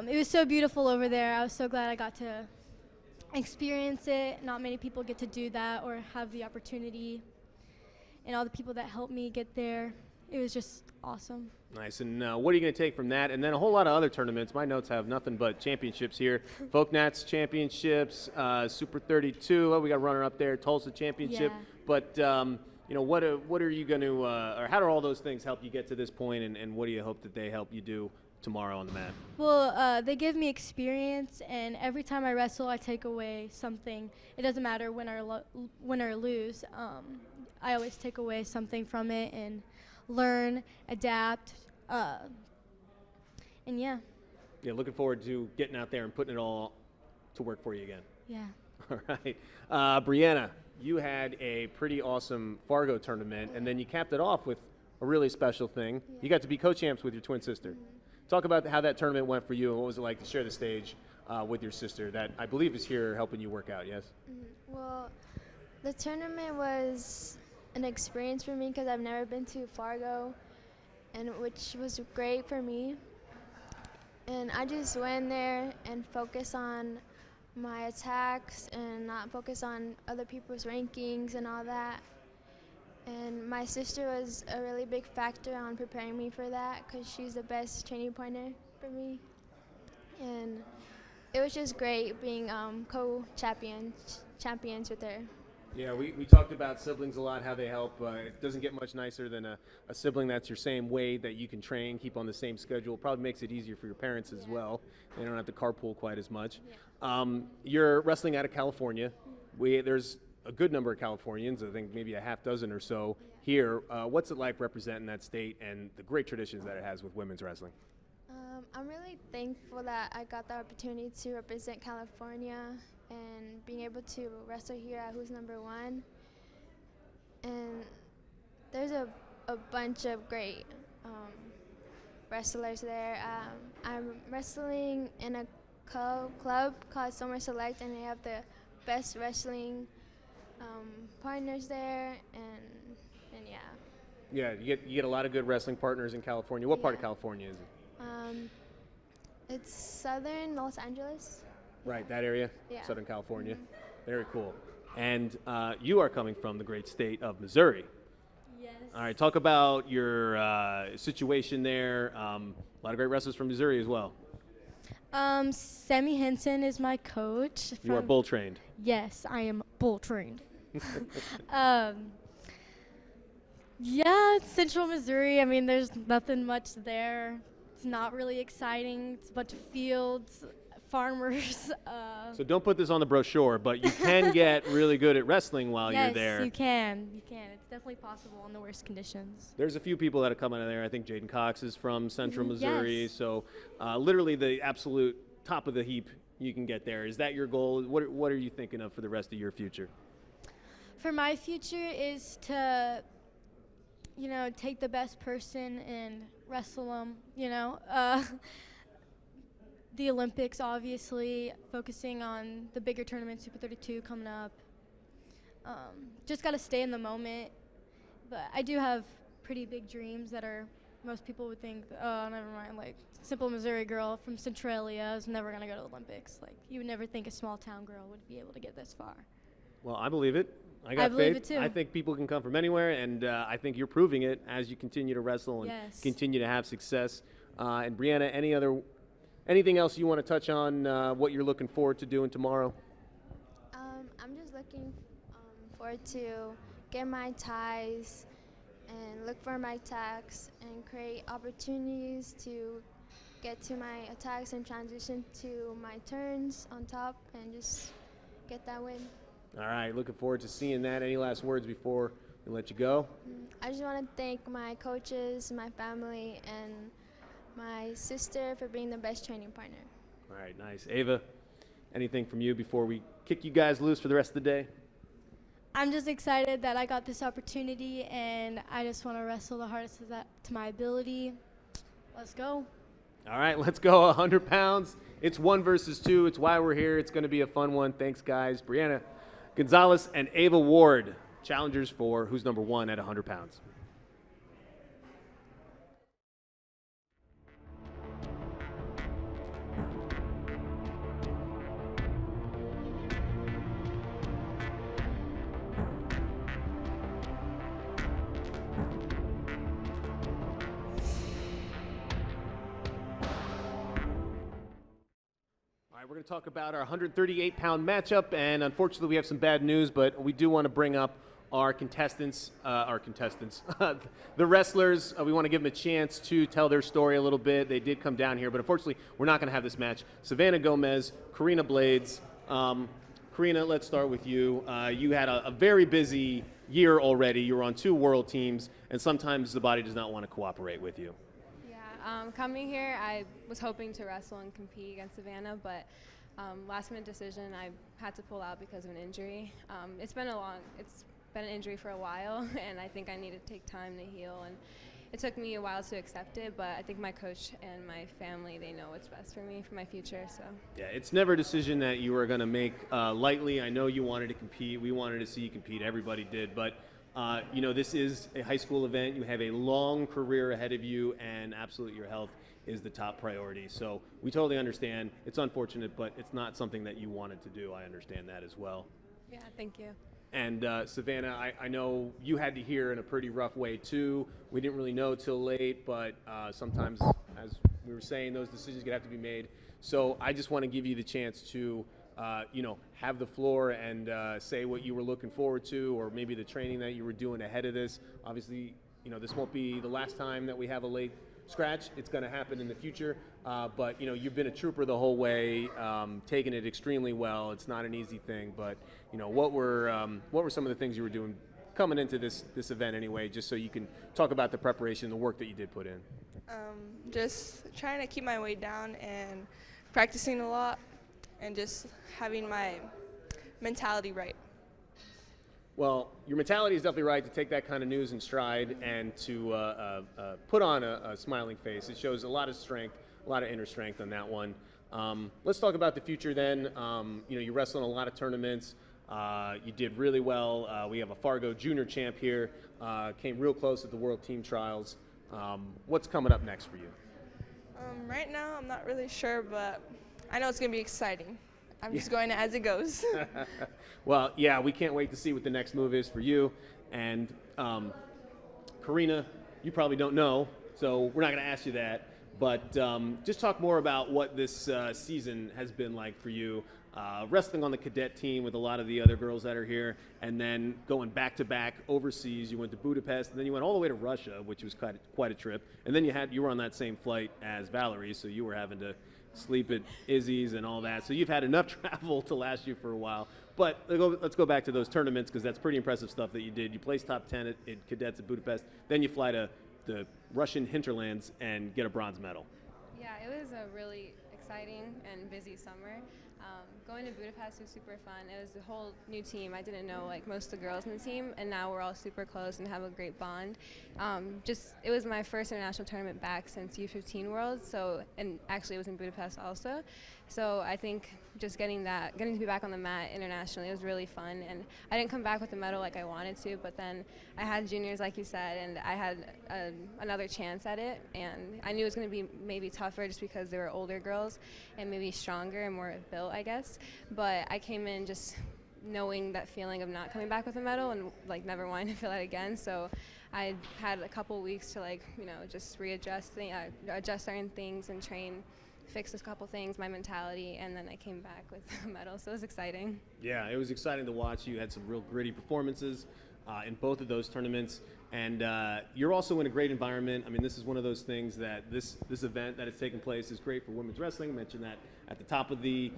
it was so beautiful over there. I was so glad I got to experience it. Not many people get to do that or have the opportunity, and all the people that helped me get there. It was just awesome. Nice. And what are you going to take from that? And then a whole lot of other tournaments. My notes have nothing but championships here. Folk Nats championships, Super 32. Oh, we got a runner up there, Tulsa championship. Yeah. But what are you going to, or how do all those things help you get to this point, and what do you hope that they help you do tomorrow on the mat? Well, they give me experience, and every time I wrestle, I take away something. It doesn't matter win or lose. I always take away something from it and learn, adapt, and yeah. Yeah, looking forward to getting out there and putting it all to work for you again. Yeah. All right. Brianna, you had a pretty awesome Fargo tournament, and then you capped it off with a really special thing. You got to be co-champs with your twin sister. Talk about how that tournament went for you, and what was it like to share the stage with your sister that I believe is here helping you work out, yes? Well, the tournament was an experience for me because I've never been to Fargo, and which was great for me. And I just went there and focused on my attacks and not focus on other people's rankings and all that. And my sister was a really big factor on preparing me for that because she's the best training partner for me. And it was just great being champions with her. Yeah, we talked about siblings a lot, how they help. It doesn't get much nicer than a sibling that's your same weight, that you can train, keep on the same schedule. Probably makes it easier for your parents as well. They don't have to carpool quite as much. You're wrestling out of California. There's a good number of Californians, I think maybe a half dozen or so here. What's it like representing that state and the great traditions that it has with women's wrestling? I'm really thankful that I got the opportunity to represent California and being able to wrestle here at Who's Number One. And there's a bunch of great wrestlers there. I'm wrestling in a club called Summer Select, and they have the best wrestling partners there, and yeah. Yeah, you get a lot of good wrestling partners in California. What part of California is it? It's southern Los Angeles. Right, that area? Yeah. Southern California. Very cool. And you are coming from the great state of Missouri. Yes. All right, talk about your situation there. A lot of great wrestlers from Missouri as well. Sammy Henson is my coach. You are bull trained. Yes, I am bull trained. Yeah, it's Central Missouri. I mean, there's nothing much there. It's not really exciting. It's a bunch of fields, farmers. So don't put this on the brochure, but you can get really good at wrestling while you're there. Yes, you can. You can. It's definitely possible in the worst conditions. There's a few people that have come out of there. I think Jaden Cox is from Central Missouri. Yes. So literally the absolute top of the heap you can get there. Is that your goal? What are you thinking of for the rest of your future? For my future is to, take the best person and wrestle them, the Olympics, obviously, focusing on the bigger tournament, Super 32 coming up. Just got to stay in the moment. But I do have pretty big dreams that are, most people would think, oh, never mind, like, simple Missouri girl from Centralia is never going to go to the Olympics. Like, you would never think a small town girl would be able to get this far. Well, I believe it. I got believe faith. it too. I think people can come from anywhere, and I think you're proving it as you continue to wrestle and continue to have success. And Brianna, anything else you want to touch on, what you're looking forward to doing tomorrow? I'm just looking forward to get my ties and look for my attacks and create opportunities to get to my attacks and transition to my turns on top and just get that win. All right, looking forward to seeing that. Any last words before we let you go? I just want to thank my coaches, my family, and my sister for being the best training partner. All right, nice. Ava, anything from you before we kick you guys loose for the rest of the day? I'm just excited that I got this opportunity, and I just want to wrestle the hardest to my ability. Let's go. All right, let's go. 100 pounds. It's 1 versus 2. It's why we're here. It's going to be a fun one. Thanks, guys. Brianna Gonzalez and Ava Ward, challengers for Who's Number One at 100 pounds. We're going to talk about our 138-pound matchup, and unfortunately we have some bad news, but we do want to bring up our contestants, the wrestlers. We want to give them a chance to tell their story a little bit. They did come down here, but unfortunately, we're not going to have this match. Savannah Gomez, Karina Blades. Karina, let's start with you. You had a very busy year already. You were on 2 world teams, and sometimes the body does not want to cooperate with you. Yeah, coming here, I was hoping to wrestle and compete against Savannah, but last minute decision, I had to pull out because of an injury. It's been an injury for a while, and I think I need to take time to heal. And it took me a while to accept it, but I think my coach and my family, they know what's best for me for my future. So yeah, it's never a decision that you were going to make lightly. I know you wanted to compete. We wanted to see you compete. Everybody did, but this is a high school event. You have a long career ahead of you, and absolutely your health is the top priority. So we totally understand. It's unfortunate, but it's not something that you wanted to do. I understand that as well. yeah, thank you. And Savannah, I know you had to hear in a pretty rough way too. We didn't really know till late, but sometimes, as we were saying, those decisions have to be made. So I just want to give you the chance to, have the floor and say what you were looking forward to, or maybe the training that you were doing ahead of this. Obviously, this won't be the last time that we have a late scratch. It's going to happen in the future, but you've been a trooper the whole way, taking it extremely well. It's not an easy thing, but what were some of the things you were doing coming into this event anyway, just so you can talk about the preparation, the work that you did put in? Just trying to keep my weight down and practicing a lot, and just having my mentality right. Well, your mentality is definitely right to take that kind of news in stride and to put on a smiling face. It shows a lot of strength, a lot of inner strength on that one. Let's talk about the future then. You wrestled in a lot of tournaments. You did really well. We have a Fargo junior champ here. Came real close at the World Team Trials. What's coming up next for you? Right now, I'm not really sure, but I know it's going to be exciting. I'm just going as it goes. Well, yeah, we can't wait to see what the next move is for you. And Karina, you probably don't know, so we're not going to ask you that. But just talk more about what this season has been like for you, wrestling on the cadet team with a lot of the other girls that are here, and then going back-to-back overseas. You went to Budapest, and then you went all the way to Russia, which was quite a trip. And then you were on that same flight as Valerie, so you were having to sleep at Izzy's and all that. So you've had enough travel to last you for a while. But let's go back to those tournaments, because that's pretty impressive stuff that you did. You placed top 10 at cadets at Budapest. Then you fly to the Russian hinterlands and get a bronze medal. Yeah, it was a really exciting and busy summer. Going to Budapest was super fun. It was a whole new team. I didn't know most of the girls in the team, and now we're all super close and have a great bond. It was my first international tournament back since U15 Worlds, and actually it was in Budapest also. So I think just getting to be back on the mat internationally was really fun. And I didn't come back with a medal like I wanted to, but then I had juniors, like you said, and I had another chance at it. And I knew it was going to be maybe tougher just because they were older girls and maybe stronger and more built, I guess. But I came in just knowing that feeling of not coming back with a medal and never wanting to feel that again. So I had a couple weeks to just readjust, adjust certain things and train, fix a couple things, my mentality, and then I came back with a medal, so it was exciting. Yeah, it was exciting to watch. You had some real gritty performances in both of those tournaments, and you're also in a great environment. I mean, this is one of those things that this event that has taken place is great for women's wrestling. I mentioned that at the top of the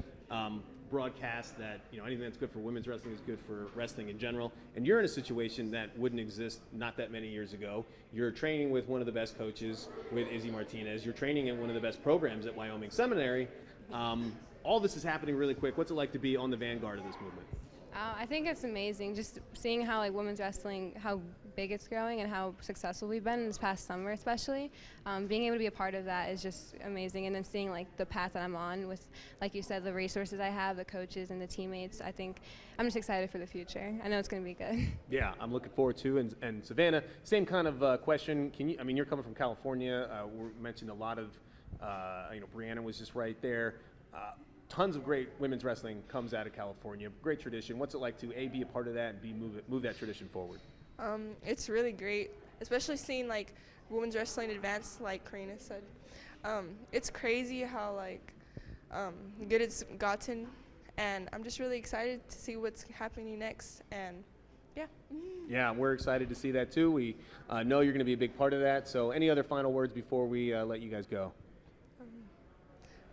broadcast, that anything that's good for women's wrestling is good for wrestling in general. And you're in a situation that wouldn't exist not that many years ago. You're training with one of the best coaches, with Izzy Martinez. You're training in one of the best programs at Wyoming Seminary. All this is happening really quick. What's it like to be on the vanguard of this movement? I think it's amazing just seeing how women's wrestling, how big it's growing and how successful we've been this past summer especially. Being able to be a part of that is just amazing, and then seeing the path that I'm on with, like you said, the resources I have, the coaches and the teammates. I think I'm just excited for the future. I know it's going to be good. Yeah, I'm looking forward to. And Savannah, same kind of question. You're coming from California. We mentioned a lot of, Brianna was just right there. Tons of great women's wrestling comes out of California. Great tradition. What's it like to A, be a part of that, and B, move that tradition forward? It's really great, especially seeing women's wrestling advance, like Karina said. It's crazy how good it's gotten, and I'm just really excited to see what's happening next. And Yeah. Yeah, we're excited to see that too. We know you're going to be a big part of that. So any other final words before we let you guys go?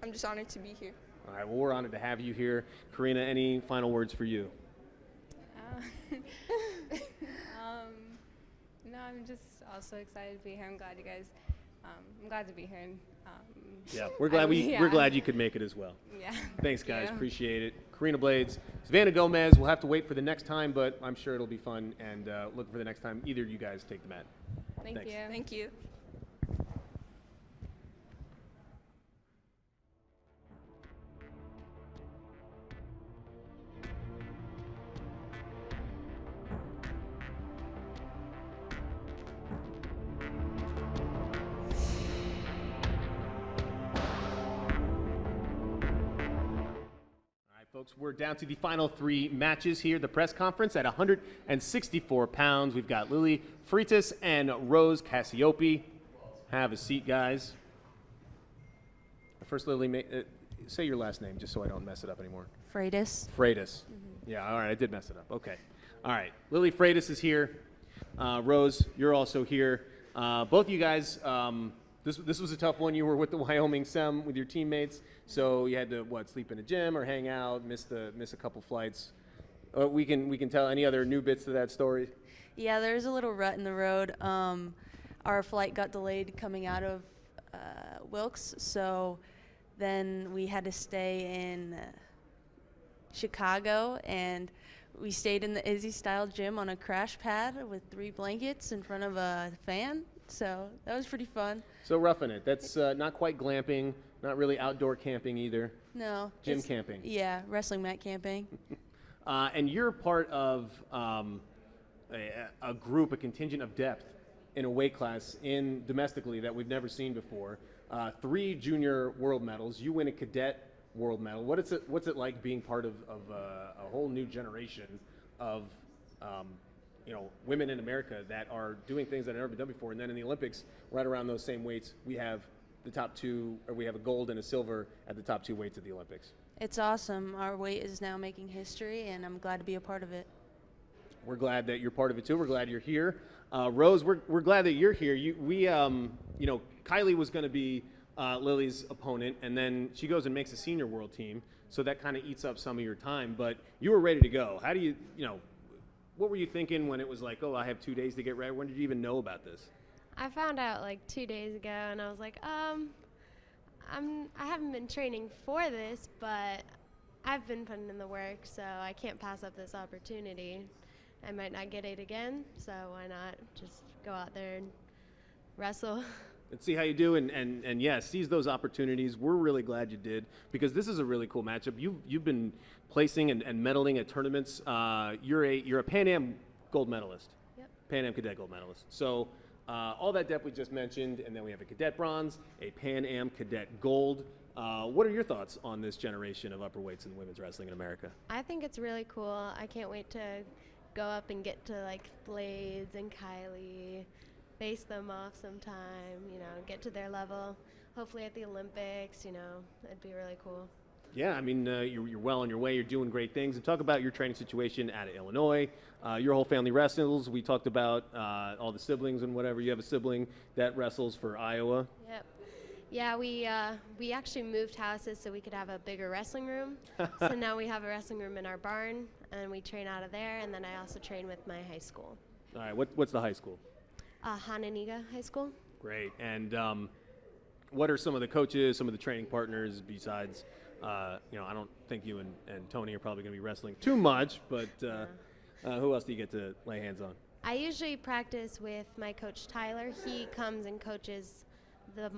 I'm just honored to be here. All right, well, we're honored to have you here. Karina, any final words for you? No, I'm just also excited to be here. I'm glad you guys. I'm glad to be here. And, yeah, we're glad we're glad you could make it as well. Yeah. Thanks, Thank guys. you. Appreciate it. Karina Blades, Savannah Gomez. We'll have to wait for the next time, but I'm sure it'll be fun. And looking for the next time either of you guys take the mat. Thank Thanks. you. Thank you. Folks, we're down to the final 3 matches here. The press conference at 164 pounds. We've got Lily Freitas and Rose Cassiope. Have a seat, guys. First, Lily, say your last name just so I don't mess it up anymore. Freitas. Freitas. Yeah, all right, I did mess it up. Okay. All right, Lily Freitas is here. Rose, you're also here. Both of you guys, this was a tough one. You were with the Wyoming Sem with your teammates, so you had to sleep in a gym or hang out, miss a couple flights. We can tell any other new bits to that story. Yeah, there's a little rut in the road. Our flight got delayed coming out of Wilkes, so then we had to stay in Chicago, and we stayed in the Izzy-style gym on a crash pad with 3 blankets in front of a fan. So that was pretty fun. So roughing it. That's not quite glamping, not really outdoor camping either. No. Gym camping. Yeah, wrestling mat camping. And you're part of a group, a contingent of depth in a weight class domestically that we've never seen before. 3 junior world medals. You win a cadet world medal. What's it like being part of a whole new generation of women in America that are doing things that have never been done before? And then in the Olympics, right around those same weights, we have the top 2, or we have a gold and a silver at the top 2 weights at the Olympics. It's awesome. Our weight is now making history, and I'm glad to be a part of it. We're glad that you're part of it too. We're glad you're here. Rose, we're glad that you're here. Kylie was going to be Lily's opponent, and then she goes and makes a senior world team, so that kind of eats up some of your time. But you were ready to go. How do you what were you thinking when it was like, oh, I have 2 days to get ready? When did you even know about this? I found out like 2 days ago, and I was like, I haven't been training for this, but I've been putting in the work, so I can't pass up this opportunity. I might not get it again, so why not just go out there and wrestle? Let's see how you do, and yeah, seize those opportunities. We're really glad you did, because this is a really cool matchup. You've been placing and medaling at tournaments. You're a Pan Am gold medalist. Yep. Pan Am cadet gold medalist. So all that depth we just mentioned, and then we have a cadet bronze, a Pan Am cadet gold. What are your thoughts on this generation of upper weights in women's wrestling in America? I think it's really cool. I can't wait to go up and get to like Blades and Kylie, face them off sometime, get to their level. Hopefully at the Olympics, it'd be really cool. Yeah, I mean, you're well on your way. You're doing great things. And talk about your training situation out of Illinois. Your whole family wrestles. We talked about all the siblings and whatever. You have a sibling that wrestles for Iowa. Yep. Yeah, we actually moved houses so we could have a bigger wrestling room. So now we have a wrestling room in our barn, and we train out of there. And then I also train with my high school. All right, what's the high school? Hananiga High School. Great. And what are some of the coaches, some of the training partners besides, I don't think you and Tony are probably going to be wrestling too much, but who else do you get to lay hands on? I usually practice with my coach Tyler. He comes and coaches the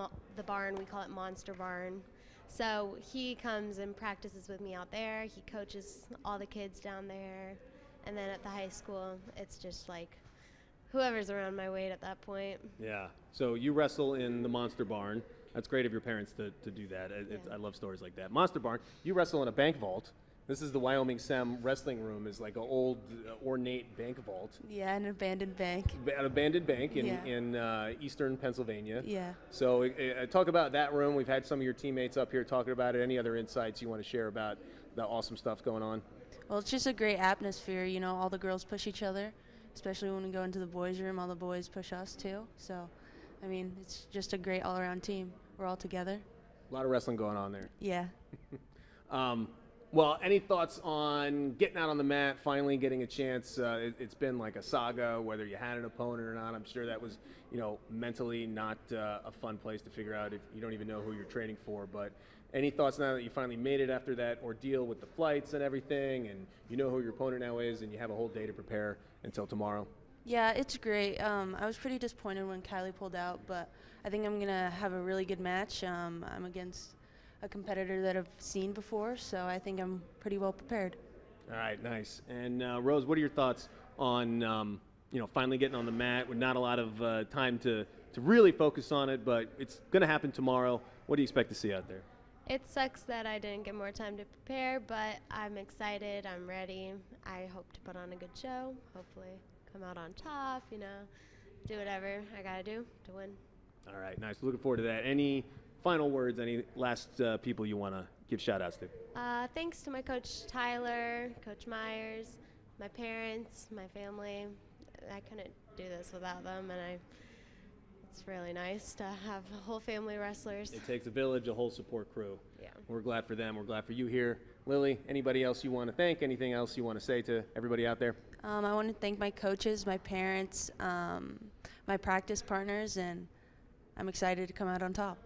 barn. We call it Monster Barn. So he comes and practices with me out there. He coaches all the kids down there. And then at the high school, it's just like whoever's around my weight at that point. Yeah. So you wrestle in the Monster Barn. That's great of your parents to do that. I love stories like that. Monster Barn. You wrestle in a bank vault. This is the Wyoming Sem wrestling room. Is like an old ornate bank vault. Yeah, an abandoned bank. An abandoned bank in eastern Pennsylvania. Yeah. So talk about that room. We've had some of your teammates up here talking about it. Any other insights you want to share about the awesome stuff going on? Well, it's just a great atmosphere. You know, all the girls push each other, especially when we go into the boys' room. All the boys push us too. So, I mean, it's just a great all-around team. We're all together. A lot of wrestling going on there. Yeah. Well, any thoughts on getting out on the mat, finally getting a chance? It's been like a saga, whether you had an opponent or not. I'm sure that was, mentally not a fun place to figure out if you don't even know who you're training for. But any thoughts now that you finally made it after that ordeal with the flights and everything, and you know who your opponent now is, and you have a whole day to prepare until tomorrow? Yeah, it's great. I was pretty disappointed when Kylie pulled out, but I think I'm going to have a really good match. I'm against a competitor that I've seen before, so I think I'm pretty well prepared. All right, nice. And Rose, what are your thoughts on finally getting on the mat with not a lot of time to really focus on it, but it's going to happen tomorrow. What do you expect to see out there? It sucks that I didn't get more time to prepare, but I'm excited. I'm ready. I hope to put on a good show. Hopefully come out on top, do whatever I got to do to win. All right, nice. Looking forward to that. Any final words, any last people you want to give shout-outs to? Thanks to my coach Tyler, Coach Myers, my parents, my family. I couldn't do this without them, and it's really nice to have a whole family of wrestlers. It takes a village, a whole support crew. Yeah. We're glad for them. We're glad for you here. Lily, anybody else you want to thank? Anything else you want to say to everybody out there? I want to thank my coaches, my parents, my practice partners, and I'm excited to come out on top.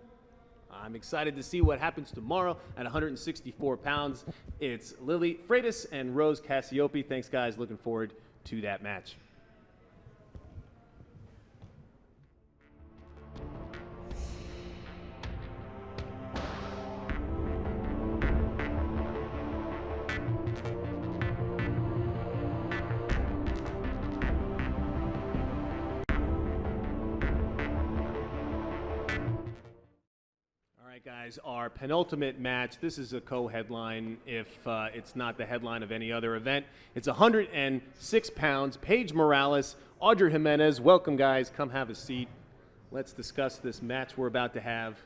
I'm excited to see what happens tomorrow at 164 pounds. It's Lily Freitas and Rose Cassiope. Thanks, guys. Looking forward to that match. Guys, our penultimate match. This is a co-headline if it's not the headline of any other event. It's 106 pounds. Paige Morales, Audrey Jimenez. Welcome, guys. Come have a seat. Let's discuss this match we're about to have.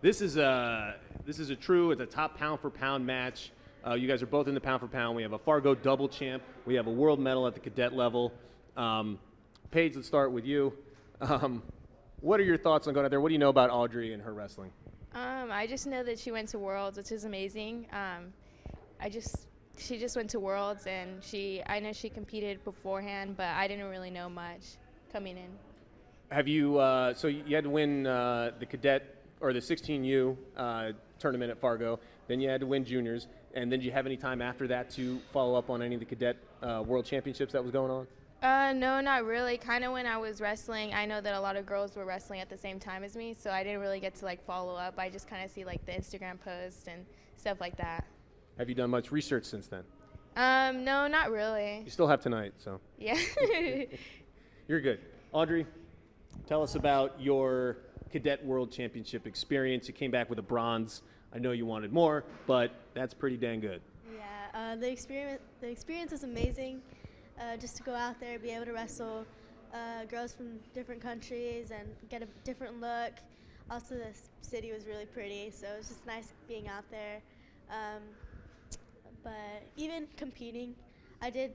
This is a it's a top pound for pound match. You guys are both in the pound for pound. We have a Fargo double champ. We have a world medal at the cadet level. Paige, let's start with you. What are your thoughts on going out there? What do you know about Audrey and her wrestling? I just know that she went to Worlds, which is amazing. She just went to Worlds, and I know she competed beforehand, but I didn't really know much coming in. Have you? So you had to win the cadet or the 16U tournament at Fargo. Then you had to win juniors, and then did you have any time after that to follow up on any of the cadet world championships that was going on? No, not really. Kind of when I was wrestling, I know that a lot of girls were wrestling at the same time as me, so I didn't really get to follow up. I just kind of see the Instagram posts and stuff like that. Have you done much research since then? No, not really. You still have tonight, so. Yeah. You're good. Audrey, tell us about your cadet world championship experience. You came back with a bronze. I know you wanted more, but that's pretty dang good. Yeah, the experience is amazing. Just to go out there, be able to wrestle girls from different countries and get a different look. Also, the city was really pretty, so it was just nice being out there. But even competing, I did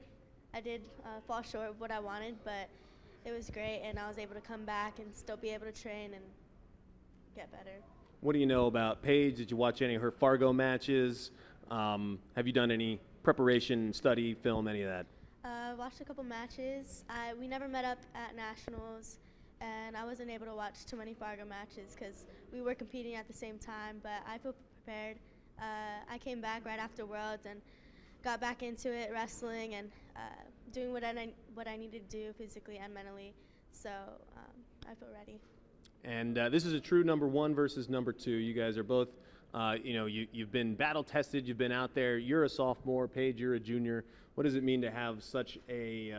fall short of what I wanted, but it was great, and I was able to come back and still be able to train and get better. What do you know about Paige? Did you watch any of her Fargo matches? Have you done any preparation, study, film, any of that? Watched a couple matches. We never met up at nationals, and I wasn't able to watch too many Fargo matches because we were competing at the same time, but I feel prepared. I came back right after Worlds and got back into it, wrestling and doing what I needed to do physically and mentally, so I feel ready. And this is a true number one versus number two. You guys are both, you've been battle tested, you've been out there. You're a sophomore, Paige, you're a junior. What does it mean to have such a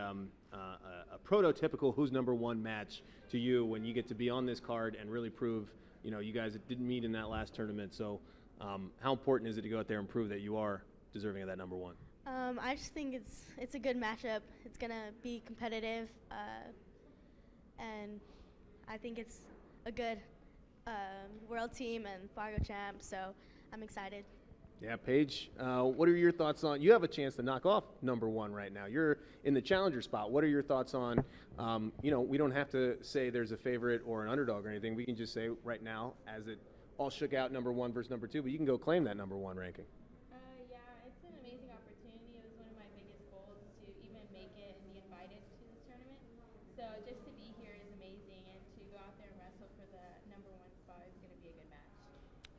prototypical who's number one match to you when you get to be on this card and really prove, you guys didn't meet in that last tournament. So how important is it to go out there and prove that you are deserving of that number one? I just think it's a good matchup. It's going to be competitive, and I think it's a good world team and Fargo champ, so I'm excited. Yeah, Paige, what are your thoughts on, you have a chance to knock off number one right now. You're in the challenger spot. What are your thoughts on, we don't have to say there's a favorite or an underdog or anything. We can just say right now, as it all shook out, number one versus number two, but you can go claim that number one ranking. Yeah, it's an amazing opportunity. It was one of my biggest goals to even make it and be invited to this tournament. So just to be here is amazing, and to go out there and wrestle for the number one spot is going to be a good match.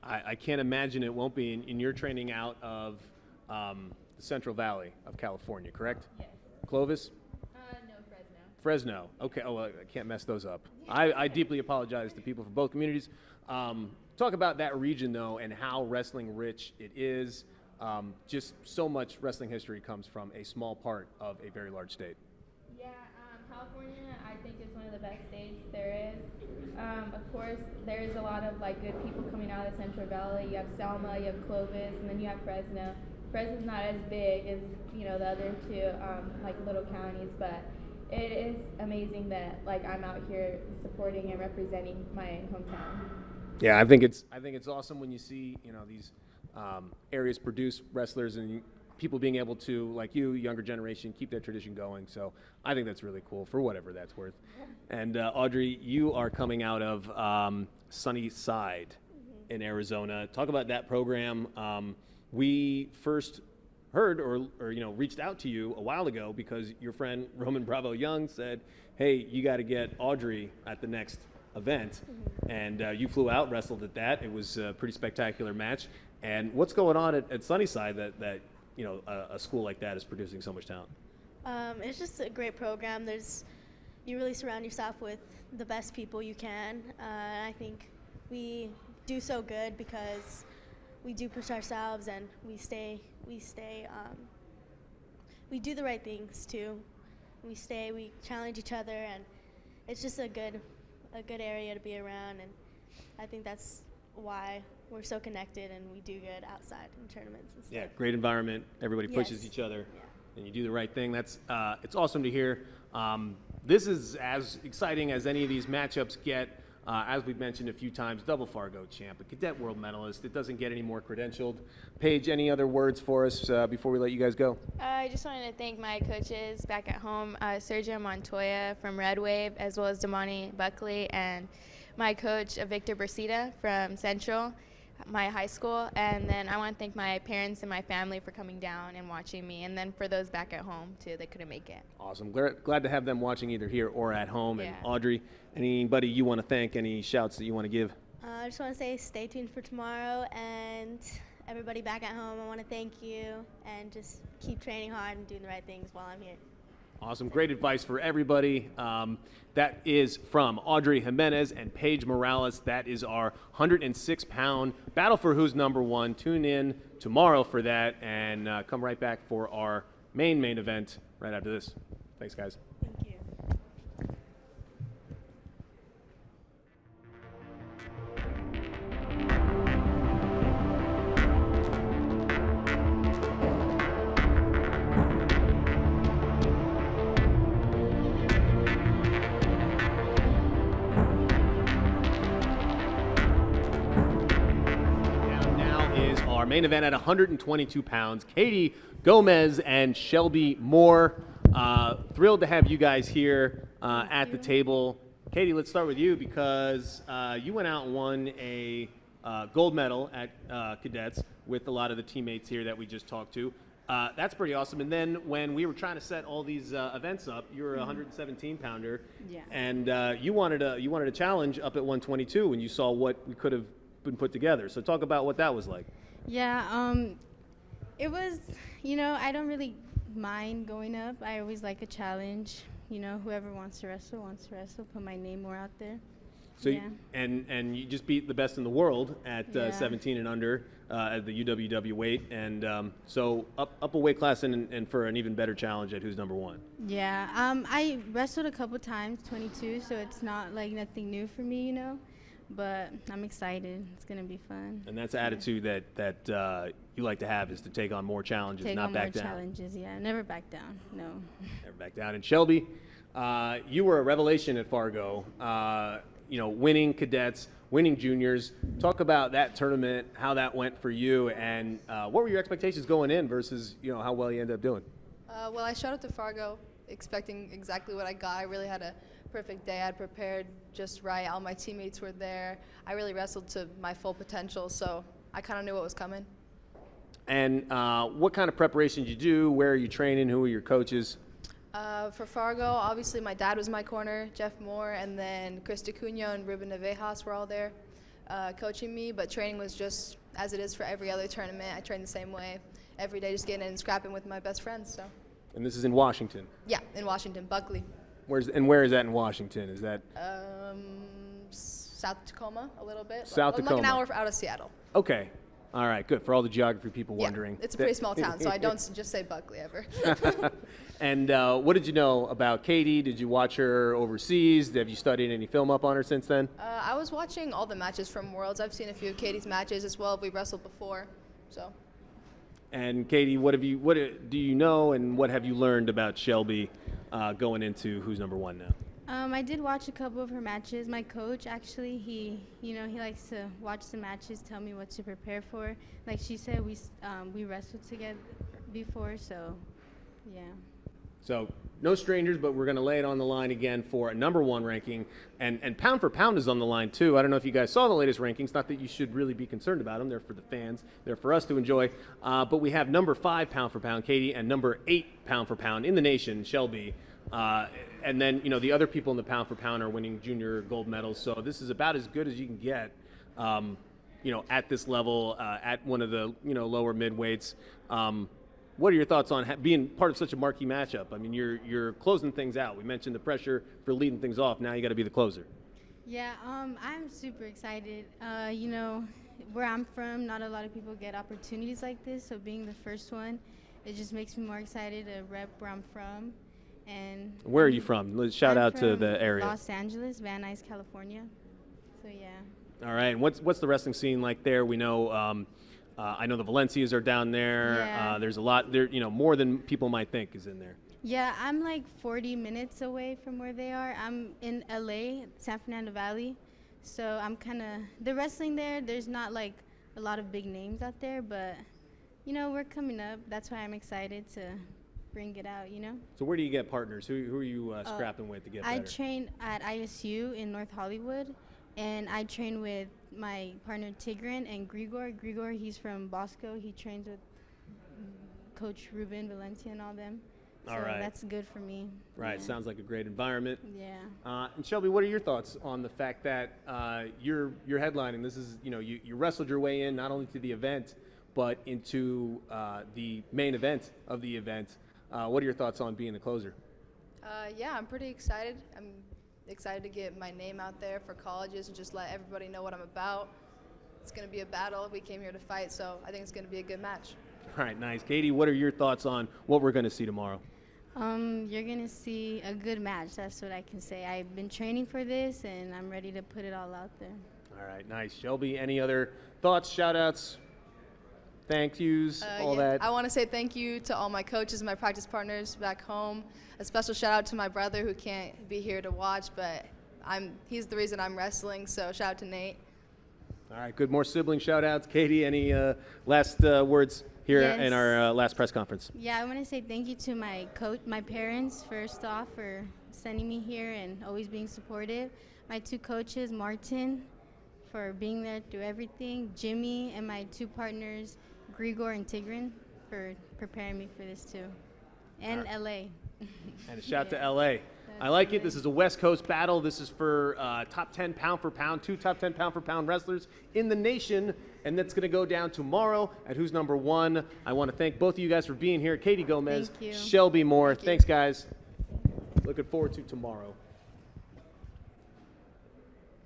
I can't imagine it won't be in your training out of the Central Valley of California, correct? Yes. Clovis? No, Fresno. Fresno. Okay. Oh, I can't mess those up. I deeply apologize to people from both communities. Talk about that region, though, and how wrestling rich it is. Just so much wrestling history comes from a small part of a very large state. Yeah, California, I think, is one of the best states there is. Of course, there is a lot of good people coming out of the Central Valley. You have Selma, you have Clovis, and then you have Fresno. Fresno's not as big as the other two little counties, but it is amazing that I'm out here supporting and representing my hometown. Yeah, I think it's awesome when you see these areas produce wrestlers and people being able to, like you, younger generation, keep that tradition going. So I think that's really cool for whatever that's worth. And Audrey, you are coming out of Sunnyside in Arizona. Talk about that program. We first heard or reached out to you a while ago because your friend Roman Bravo Young said, hey, you got to get Audrey at the next event. And you flew out, wrestled at that. It was a pretty spectacular match. And what's going on at Sunnyside that a school like that is producing so much talent? It's just a great program. You really surround yourself with the best people you can. I think we do so good because we do push ourselves and we do the right things too. We challenge each other, and it's just a good area to be around, and I think that's why we're so connected and we do good outside in tournaments and stuff. Yeah, great environment. Everybody pushes each other, and you do the right thing. That's it's awesome to hear. This is as exciting as any of these matchups get. As we've mentioned a few times, double Fargo champ, a cadet world medalist. It doesn't get any more credentialed. Paige, any other words for us before we let you guys go? I just wanted to thank my coaches back at home, Sergio Montoya from Red Wave, as well as Damani Buckley, and my coach, Victor Brasida from Central, my high school. And then I want to thank my parents and my family for coming down and watching me, and then for those back at home, too, that couldn't make it. Awesome. Glad to have them watching either here or at home. Yeah. And Audrey, anybody you want to thank, any shouts that you want to give? I just want to say stay tuned for tomorrow, and everybody back at home, I want to thank you, and just keep training hard and doing the right things while I'm here. Awesome. Great advice for everybody. That is from Audrey Jimenez and Paige Morales. That is our 106-pound battle for who's number one. Tune in tomorrow for that, and come right back for our main event right after this. Thanks, guys. Thank you. Our main event at 122 pounds, Katie Gomez and Shelby Moore. Thrilled to have you guys here at the table. Katie, let's start with you because you went out and won a gold medal at cadets with a lot of the teammates here that we just talked to. That's pretty awesome. And then when we were trying to set all these events up, you were a 117-pounder, and you wanted a challenge up at 122 when you saw what we could have been put together. So talk about what that was like. Yeah, it was, I don't really mind going up. I always like a challenge. Whoever wants to wrestle, put my name more out there. So and you just beat the best in the world at 17 and under at the UWW weight, and so up a weight class and for an even better challenge at who's number one. Yeah, I wrestled a couple times, 22, so it's not like nothing new for me, But I'm excited. It's gonna be fun. And that's the attitude that you like to have, is to take on more challenges, not back down. Take on more challenges, yeah. Never back down, no. Never back down. And Shelby, you were a revelation at Fargo. Winning cadets. winning juniors. Talk about that tournament, how that went for you, and what were your expectations going in versus how well you ended up doing? Well, I showed up to Fargo expecting exactly what I got. I really had a perfect day. I prepared just right. All my teammates were there. I really wrestled to my full potential, so I kind of knew what was coming. And what kind of preparation did you do? Where are you training? Who are your coaches? For Fargo, obviously my dad was in my corner, Jeff Moore, and then Chris DeCunha and Ruben Nevejas were all there coaching me, but training was just as it is for every other tournament. I trained the same way every day, just getting in and scrapping with my best friends. So. And this is in Washington? Yeah, in Washington, Buckley. Where is that in Washington? Is that? South Tacoma, a little bit. South Tacoma. Like an hour out of Seattle. Okay. All right, good. For all the geography people wondering. It's a pretty small town, so I don't just say Buckley ever. And what did you know about Katie? Did you watch her overseas? Have you studied any film up on her since then? I was watching all the matches from Worlds. I've seen a few of Katie's matches as well. We wrestled before, so. And Katie, what do you know, and what have you learned about Shelby going into Who's Number One now? I did watch a couple of her matches. My coach, actually, he likes to watch the matches, tell me what to prepare for. Like she said, we wrestled together before, so yeah. So no strangers, but we're going to lay it on the line again for a number one ranking. And pound for pound is on the line, too. I don't know if you guys saw the latest rankings. Not that you should really be concerned about them. They're for the fans. They're for us to enjoy. But we have number 5 pound for pound, Katie, and number 8 pound for pound in the nation, Shelby. And then, the other people in the pound for pound are winning junior gold medals. So this is about as good as you can get, at this level, at one of the, lower midweights. What are your thoughts on being part of such a marquee matchup? I mean, you're closing things out. We mentioned the pressure for leading things off. Now you got to be the closer. Yeah, I'm super excited. Where I'm from, not a lot of people get opportunities like this. So being the first one, it just makes me more excited to rep where I'm from. And where are you from? Let's shout out to the area. Los Angeles, Van Nuys, California. So yeah. All right. And what's the wrestling scene like there? We know. I know the Valencias are down there. Yeah. There's a lot there. More than people might think is in there. Yeah, I'm like 40 minutes away from where they are. I'm in LA, San Fernando Valley. So I'm the wrestling there. There's not like a lot of big names out there, but we're coming up. That's why I'm excited to bring it out, So where do you get partners? Who are you scrapping with to get better? I train at ISU in North Hollywood, and I train with my partner Tigran and Grigor. Grigor, he's from Bosco. He trains with Coach Ruben Valencia and all them. So all right. That's good for me. Right. Yeah. Sounds like a great environment. Yeah. And Shelby, what are your thoughts on the fact that you're headlining? This is, you wrestled your way in not only to the event, but into the main event of the event. What are your thoughts on being the closer? Yeah, I'm pretty excited. I'm excited to get my name out there for colleges and just let everybody know what I'm about. It's going to be a battle. We came here to fight, so I think it's going to be a good match. All right, nice. Katie, what are your thoughts on what we're going to see tomorrow? You're going to see a good match. That's what I can say. I've been training for this, and I'm ready to put it all out there. All right, nice. Shelby, any other thoughts, shout-outs, thank yous, all that? I want to say thank you to all my coaches and my practice partners back home. A special shout-out to my brother who can't be here to watch, but he's the reason I'm wrestling, so shout-out to Nate. All right, good. More sibling shout-outs. Katie, any last words here in our last press conference? Yeah, I want to say thank you to my parents, first off, for sending me here and always being supportive. My 2 coaches, Martin, for being there through everything, Jimmy, and my 2 partners, Grigor and Tigran, for preparing me for this too, and LA. And a shout to LA. I like it. This is a West Coast battle. This is for top 10 pound for pound, 2 top 10 pound for pound wrestlers in the nation. And that's going to go down tomorrow at Who's Number One. I want to thank both of you guys for being here. Katie Gomez, Shelby Moore. Thanks, guys. Looking forward to tomorrow.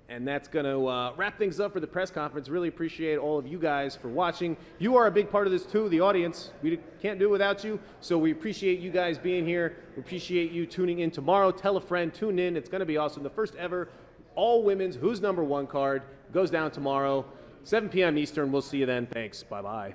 And that's going to wrap things up for the press conference. Really appreciate all of you guys for watching. You are a big part of this, too, the audience. We can't do it without you. So we appreciate you guys being here. We appreciate you tuning in tomorrow. Tell a friend. Tune in. It's going to be awesome. The first ever all-women's Who's Number One card goes down tomorrow, 7 p.m. Eastern. We'll see you then. Thanks. Bye-bye.